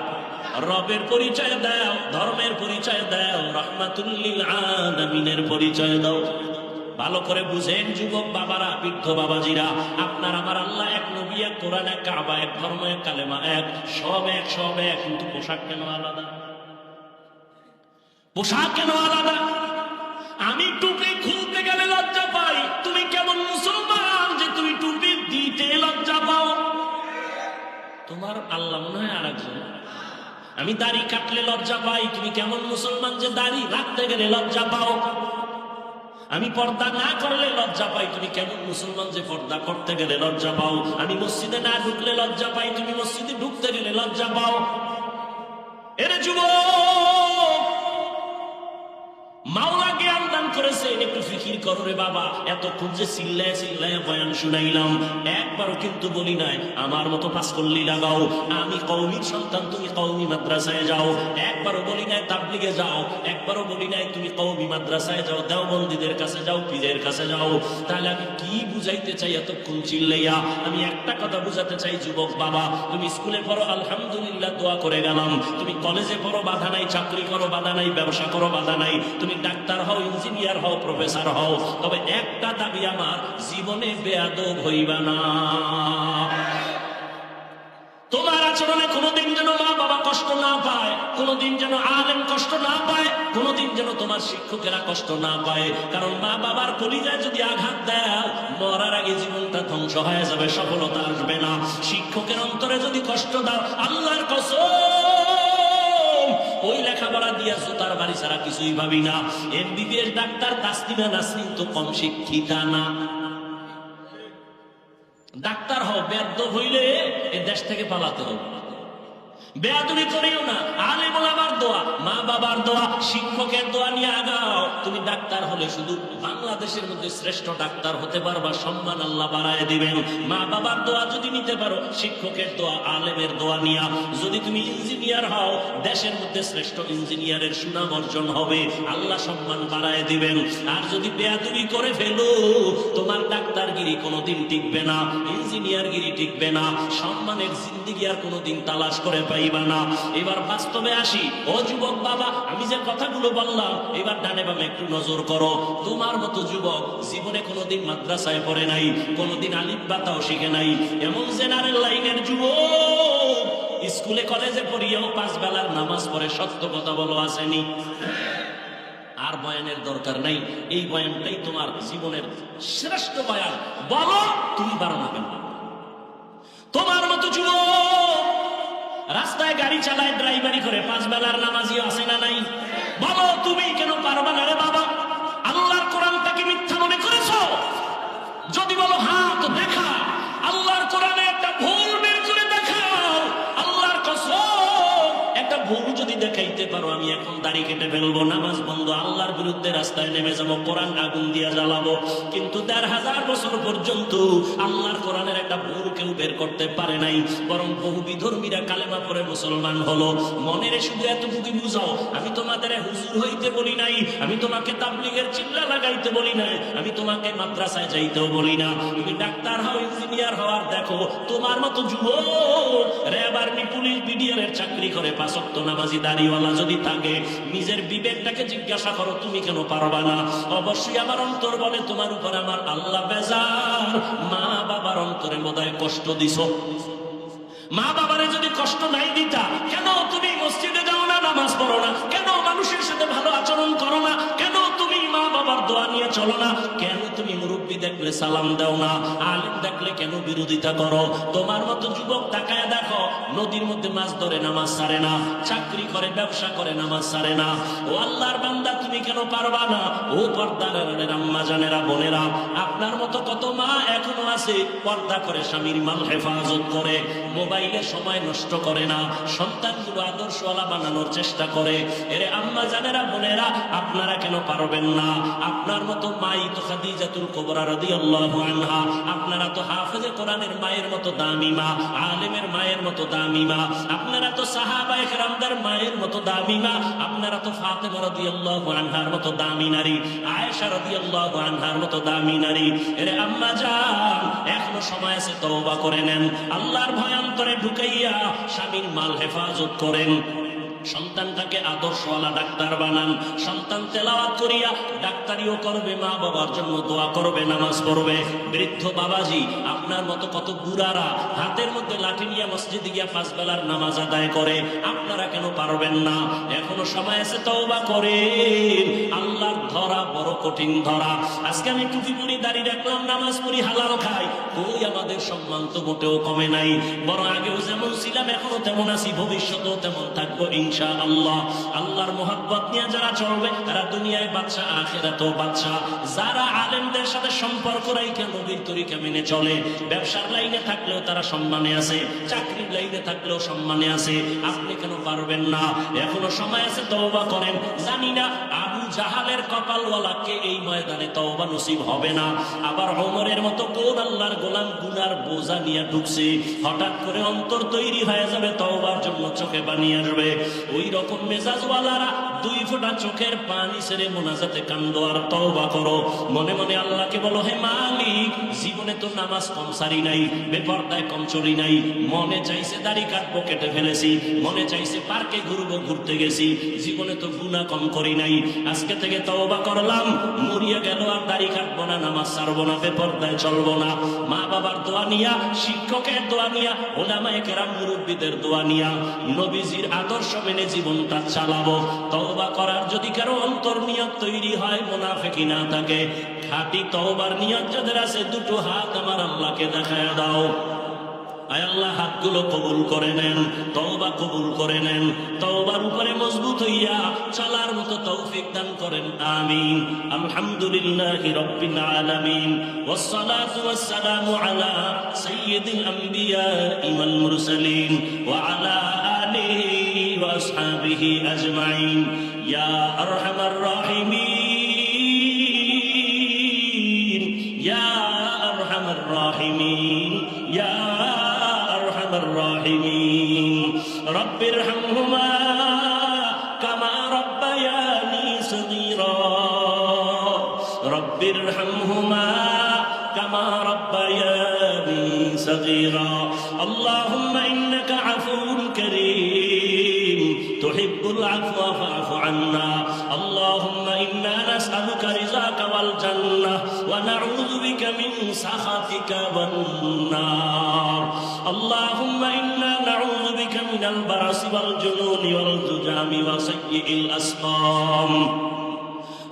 রবের পরিচয় দাও, ধর্মের পরিচয় দাও, রাহমাতুল লিল আলামিনের পরিচয় দাও। ভালো করে বুঝেন যুবক বাবারা, বৃদ্ধ বাবাজিরা, আপনার আমার আল্লাহ এক, নবী এক, কোরআন এক, কাবা এক, ধর্ম এক, কালেমা এক, সব এক, সব এক। কিন্তু পোশাক কেন আলাদা? পোশাক কেন আলাদা? আমি টুপি খুলতে গেলে লজ্জা পাই, তুমি কেমন মুসলমান যে তুমি টুপি দিতে লজ্জা পাও? তোমার আল্লাহ মনে হয় আর একজন। আমি দাড়ি কাটলে লজ্জা পাই, তুমি কেমন মুসলমান যে দাড়ি রাখতে গেলে লজ্জা পাও? আমি পর্দা না করলে লজ্জা পাই, তুমি কেমন মুসলমান যে পর্দা করতে গেলে লজ্জা পাও? আমি মসজিদে না ঢুকলে লজ্জা পাই, তুমি মসজিদে ঢুকতে গেলে লজ্জা পাও। এরে যুবক, মাওলা জ্ঞান দান করেছেন, একটু ফিকির করো রে বাবা। এতক্ষণ যে চিল্লায় চিল্লায় বয়ান শুনাইলাম, একবারও কিন্তু বলি নাই আমার মতো পাঁচকল্লি লাগাও, আমি কওমির সন্তান, তুমি কওমি মাদ্রাসায় যাও। একবারও বলি নাই তাবলিগে যাও, একবারও বলি নাই তুমি কওমি মাদ্রাসায় যাও, দেওবন্দীদের কাছে যাও, পীরের কাছে যাও। তাহলে আমি কি বুঝাইতে চাই এতক্ষণ চিল্লাইয়া? আমি একটা কথা বুঝাতে চাই যুবক বাবা, তুমি স্কুলে পড়ো আলহামদুলিল্লাহ, দোয়া করে গেলাম। তুমি কলেজে পড়ো, বাধা নাই। চাকরি করো, বাধা নাই। ব্যবসা করো, বাধা নাই। তুমি ডাক্তার হও, ইঞ্জিনিয়ার হও, প্রফেসর হও, তবে একটা দাবি আমার, জীবনে বেয়াদব হইবা না। তোমার আচরণে কোনোদিন যেন মা বাবা কষ্ট না পায়, কোনোদিন যেন আলেম কষ্ট না পায়, কোনোদিন যেন তোমার শিক্ষকেরা কষ্ট না পায়। কারণ মা বাবার কলিজায় যদি আঘাত দেয়, মরার আগে জীবনটা ধ্বংস হয়ে যাবে, সফলতা আসবে না। শিক্ষকের অন্তরে যদি কষ্ট দাও, আল্লাহর কসম, ওই লেখাপড়া দিয়া জুতার বাড়ি ছাড়া কিছুই ভাবি না। এমবিবিএস ডাক্তার তাসলিমা নাসরিন তো কম শিক্ষিতা না। ডাক্তার হও, বেয়াদব হইলে এ দেশ থেকে পালাতে হবে। বেয়াদবি করিও না। আলেম ওলামার দোয়া, মা বাবার দোয়া, শিক্ষকের দোয়া নিয়ে আগাও। তুমি ডাক্তার হলে শুধু বাংলাদেশের মধ্যে শ্রেষ্ঠ ডাক্তার হতে পারবা, সম্মান আল্লাহ বাড়ায় দিবেন। মা বাবার দোয়া যদি নিতে পারো, শিক্ষকের দোয়া, আলেমের দোয়া নিয়া যদি তুমি ইঞ্জিনিয়ার হও, দেশের মধ্যে শ্রেষ্ঠ ইঞ্জিনিয়ারের সুনাম অর্জন হবে, আল্লাহ সম্মান বাড়ায় দিবেন। আর যদি বেয়াদবি করে ফেলো, তোমার ডাক্তারগিরি কোনোদিন টিকবে না, ইঞ্জিনিয়ারগিরি টিকবে না, সম্মানের জিন্দেগি আর কোনোদিন তালাশ করে পাই। এবার বাস্তবে আসি। ও যুবক বাবা, আমি যে কথাগুলো বললাম, এবার ডানে বামে একটু নজর করো। তোমার মতো যুবক জীবনে কোনোদিন মাদ্রাসায় পড়ে নাই, কোনোদিন আলিফ বাতাও শিখে নাই, এমন জেনারেল লাইনের যুবক স্কুলে কলেজে পড়িয়েও 5 বেলার নামাজ পড়ে, সত্য কথা বলো আসেনি? আর বয়ানের দরকার নাই, এই বয়ানটাই তোমার জীবনের শ্রেষ্ঠ বয়ান। বলো তুমি পারো না কেন? তোমার মতো যুবক রাস্তায় গাড়ি চালায়, ড্রাইভারি করে, 5 বেলার নামাজি আছে না নাই? বলো তুমি কেন পারবা না রে বাবা? আল্লাহর কোরআনটা কি মিথ্যা মনে করেছো? যদি বলো হ্যাঁ, তো দেখা আল্লাহর কোরআনে একটা ভুল বের করে দেখাও। আল্লাহর কসম, একটা ভুল যদি দেখাইতে পারো, আমি এখন দাড়ি কেটে ফেলবো, নামাজ বন্ধ, আল্লাহর বিরুদ্ধে রাস্তায় নেমে যাবো, কোরআন আগুন দিয়া জ্বালাবো। কিন্তু 1500 বছর পর্যন্ত আল্লাহর কোরআনের একটা ভুল কেউ বের করতে পারে নাই, বরং বহু বিধর্মীরা কালেমা পড়ে মুসলমান হলো। মনের শুধু এতটুকু বুঝাও, আমি তোমাদের হুজুর হইতে বলি নাই, আমি তোমাকে তাবলীগের চিল্লা লাগাইতে বলি নাই, আমি তোমাকে মাদ্রাসায় যাইতেও বলি না। তুমি ডাক্তার হও, ইঞ্জিনিয়ার হওয়ার দেখো, তোমার মতো যুবক র্যাব, আর্মি, পুলিশ, বিডিআর এর চাকরি করে, 5 ওয়াক্ত নামাজি দাড়িওয়ালা যদি থাকে, নিজের বিবেকটাকে জিজ্ঞাসা করো, তুমি কেন পারবা না? অবশ্যই আমার অন্তর বলে তোমার উপর আমার আল্লাহ বেজার। মা বাবার অন্তরে বোধহয় কষ্ট দিছো। মা বাবারে যদি কষ্ট নাই দিতা, কেন তুমি মসজিদে যাও না, নামাজ পড়ো না? কেন মানুষের সাথে ভালো আচরণ করো না? কেন তুমি মা বাবার দোয়া নিয়ে চলো না? কেন তুমি মুরব্বী দেখলে সালাম দাও না? আলেম দেখলে কেন বিরোধিতা করো? তোমার মতো যুবক তাকায় দেখো, নদীর মধ্যে মাছ ধরে নামাজ ছাড়ে না, চাকরি করে ব্যবসা করে নামাজ ছাড়ে না। ও আল্লাহর বান্দা, তুমি কেন পারবা না? ও পর্দার আম্মা জানেরা, বোনেরা, আপনার মতো কত মা এখনো আছে পর্দা করে স্বামীর মাল হেফাজত করে, মোবাইলে সময় নষ্ট করে না, সন্তানগুলো আদর্শওয়ালা বানানোর চেষ্টা করে। এরে আম্মা জানেরা, বোনেরা, আপনারা কেন পারবেন না? আপনার মতো মাই তো খাদিজাতুল কুবরা রাদিয়াল্লাহু আনহা, আপনারা তো হাফেজে কোরআনের মায়ের মতো দামি মা, আলেমের মায়ের মতো দামি মা, আপনারা তো সাহাবায়ে কেরামদের মায়ের মতো দামি মা, আপনারা তো ফাতেমা রাদিয়াল্লাহু আনহার মতো দামি নারী, আয়েশা রাদিয়াল্লাহু আনহার মতো দামি নারী। এরে আম্মা জান, এখনো সময় আছে, তওবা করে নেন, আল্লাহর ভয় অন্তরে ঢুকাইয়া স্বামীর মাল হেফাজত করেন। সন্তানটাকে আদর্শওয়ালা ডাক্তার বানান। সন্তান তেলাওয়াত করিয়া ডাক্তারিও করবে, মা বাবার জন্য দোয়া করবে, নামাজ পড়বে। বৃদ্ধ বাবাজি, আপনার মতো কত বুড়ারা হাতের মধ্যে লাঠি নিয়ে মসজিদে গিয়া 5 বেলার নামাজ আদায় করে, আপনারা কেন পারবেন না? এখনো সময় আছে, তওবা করেন। আল্লাহর ধরা বড় কঠিন ধরা। আজকে আমি টুপি পরি, দাড়ি রাখলাম, নামাজ পড়ি, হালাল খাই, কই আমাদের সম্মান তো মোটেও কমে নাই, বরং আগেও যেমন ছিলাম এখনো তেমন আছি, ভবিষ্যতেও তেমন থাকবো ইনশাআল্লাহ। আল্লাহর মোহাব্বত নিয়ে যারা চলবে তারা দুনিয়ায় বাদশা, আখিরাতেও বাদশা। যারা আলেমদের সাথে সম্পর্ক রাখে নবীর তরিকা মেনে চলে, ব্যবসার লাইনে থাকলেও তারা সম্মানে আছে, চাকরির লাইনে থাকলেও সম্মানে আছে। আপনি কেন পারবেন না? এখনো সময় আছে, তওবা করেন। জানি না আবু জাহালের কপালওয়ালাকে এই ময়দানে তওবা নসিব হবে না। আবার ওমরের মতো কোন আল্লাহর গোলাম গুনার বোঝা নিয়ে ঢুকছে, হঠাৎ করে অন্তর তৈরি হয়ে যাবে, তওবার জন্য চোখে পানি আসবে। ওই রকম মেজাজওয়ালারা 2 ফোঁটা চোখের পানি ছেড়ে মোনাজাতে কান্দো আর তওবা করো। মনে মনে আল্লাহকে বলো, হে মালিক, জীবনে তো নামাজ কম সারি নাই, বেপরদায় কম চলি নাই, মনে চাইছে দাড়ি কাটবো, কেটে ফেলেছি, মনে চাইছে পার্কে ঘুরবো, ঘুরতে গেছি, জীবনে তো গুনাহ কম করি নাই। আজকে থেকে তওবা করলাম, মরিয়া গেল আর দাড়ি কাটবো না, নামাজ ছাড়বো না, বেপরদায় চলবো না। মা বাবার দোয়া নিয়া, শিক্ষকের দোয়া নিয়া, ওলামায়ে কেরাম মুরব্বীদের দোয়া নিয়া, নবীজির আদর্শ মেনে জীবনটা চালাবো। তওবা করার যদি কারো অন্তর নিয়ত তৈরি হয়, মুনাফিকি না থাকে, খাঁটি তওবার নিয়ত যাদের আছে, 2 হাত আমার আল্লাহকে দেখায় দাও। আয় আল্লাহ, হাতগুলো কবুল করে নেন, তওবা কবুল করে নেন, তওবার উপরে মজবুত হইয়া চলার মতো তৌফিক দান করেন, আমিন। আলহামদুলিল্লাহি রাব্বিল আলামিন, ওয়াসসালাতু ওয়াসসালামু আলা সাইয়্যিদিল আমবিয়া ওয়াল মুরসালিন ওয়া আলা আলিহি ওয়া আসহাবিহি আজমাইন। ইয়া আরহামার রাহিমিন, ইয়া আরহামার রাহিমিন, ইয়া الراحمين رب ارحمهما كما ربياني صغيرا رب ارحمهما كما ربياني صغيرا اللهم إنك عفو كريم تحب العفو فاعف عنا اللهم إنا نسألك رضاك والجنة ونعوذ بك من سخطك والنار اللهم إنا نعوذ بك من البرص والجنون والزجام وسيء الأسقام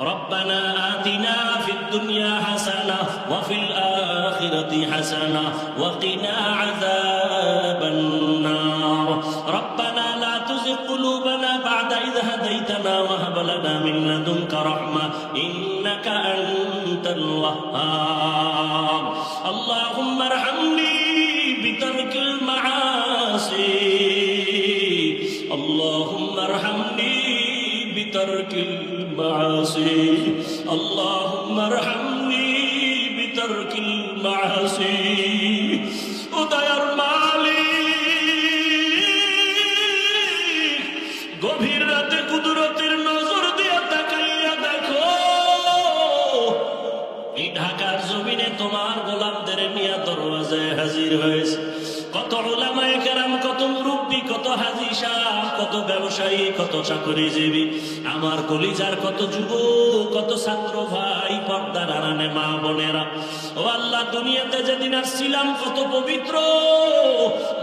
ربنا آتنا في الدنيا حسنة وفي الآخرة حسنة وقنا عذاب النار ربنا لا تزغ قلوبنا بعد إذ هديتنا وهب لنا من لدنك رحمة إنك أنت الوهاب اللهم ارحمني بترك المعاصي اللهم ارحمني بترك المعاصي اللهم ارحمني بترك المعاصي উদয়ের মালিক গভীর রাতে কুদরতের নজর দিয়ে তাকাইয়া দেখো এই ঢাকার জমিনে তোমার গোলামদের নিয়ে দরওয়াজায় হাজির হয়েছে কত উলামায়ে কেরাম কত মুরব্বি কত হাজী সাহেব কত ব্যবসায়ী কত চাকরিজীবী আমার কলিজার কত যুবক কত ছাত্র ভাই পর্দার আড়ালে মা বোনেরা ও আল্লাহ দুনিয়াতে যেদিন আসছিলাম কত পবিত্র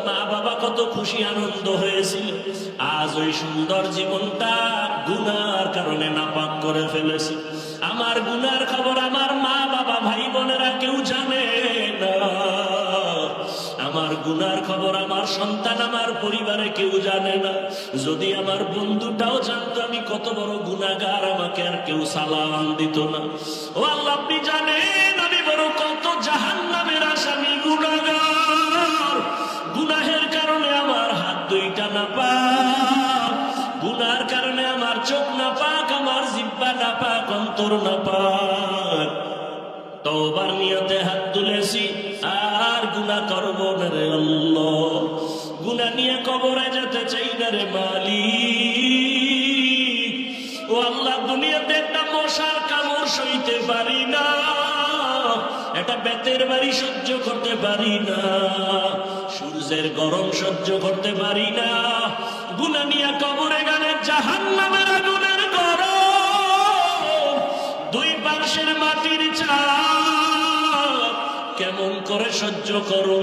মা বাবা কত খুশি আনন্দ হয়েছিল আজ ওই সুন্দর জীবনটা গুনার কারণে নাপাক করে ফেলেছে আমার গুনার খবর আমার মা বাবা ভাই বোনেরা কেউ জানে না। আমার গুনার খবর আমার সন্তান আমার পরিবারে কেউ জানে না। যদি আমার বন্ধুটাও জানতো আমি কত বড় গুনাহগার, আমাকে আর কেউ সালাম দিত না। ও আল্লাহ, আপনি জানেন আমি বড় কত জাহান্নামের আসামি গুনাহগার। গুনাহের কারণে আমার হাত দুইটা নাপাক, গুনার কারণে আমার চোখ নাপাক, আমার জিহ্বা নাপাক, অন্তর নাপাক। তওবার নিয়তে হাত তুলেছি, আর গুনাহ করব না রে আল্লাহ। গুনাহ নিয়ে কবরে যেতে চাই না রে মালিক। ও আল্লাহ, দুনিয়াতে একটা মশার কামড় সইতে পারি না, একটা বেতের বাড়ি সহ্য করতে পারি না, সূর্যের গরম সহ্য করতে পারি না। গুনাহ নিয়ে কবরে গেলে জাহান্নামের আগুনের গরম, দুই পাশের মাটির চাপ কেমন করে সহ্য করো।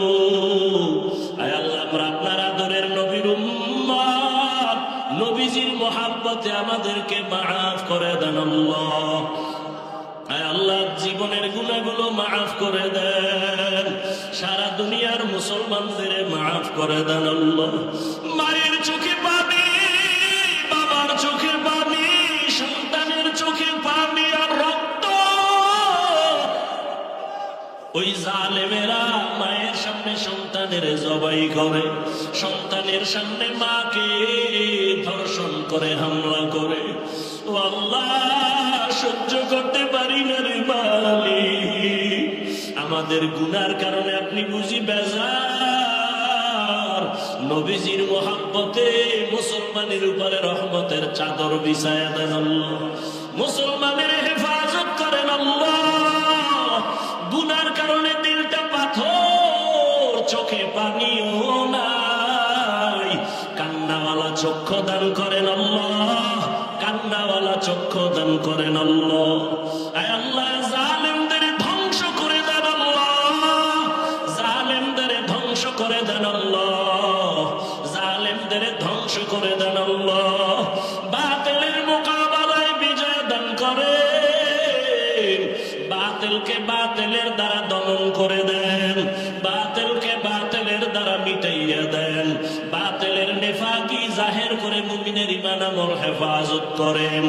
আয় আল্লাহ, আমরা আপনার আদরের নবীর উম্মত, নবীজির মহাব্বতে আমাদেরকে মাফ করে দেন আল্লাহ। আয় আল্লাহ, জীবনের গুনাহগুলো মাফ করে দেন, সারা দুনিয়ার মুসলমানদের মাফ করে দেন আল্লাহ। মায়ের চোখে পানি, বাবার চোখে পানি, সন্তানের চোখে পানি আর রক্ত। ওই জালেমেরা মায়ের সামনে সন্তানের জবাই করে, সন্তানের সামনে মাকে ধর্ষণ করে, হামলা করে। ও আল্লাহ, সহ্য করতে পারি না রে মালিক। আমাদের গুনার কারণে আপনি বুঝি বেজার, নবীজির মোহাব্বতে মুসলমানের উপরে রহমতের চাদর বিছায়া দেন আল্লাহ। মুসলমানের হেফাজত করেন আল্লাহ। গুনার কারণে দিলটা পাথর, চোখে পানিও নাই, কান্নাওয়ালা চক্ষু দান করেন আল্লাহ, কান্নাওয়ালা চক্ষু দান করেন আল্লাহ। আয় আল্লাহ, জালেমদের ধ্বংস করে দেন আল্লাহ, জালেমদের ধ্বংস করে দেন আল্লাহ, জালেমদের ধ্বংস করে দেন আল্লাহ। বাতিলের মোকাবেলায় বিজয় দান করে, বাতিলকে বাতিলের দ্বারা দমন করে দেন, বাতিলকে বাতিলের দ্বারা মিটাইয়া দেন, বাতিলের নেফাকি জাহের করে মুমিনের ঈমান আমল হেফাজত করেন।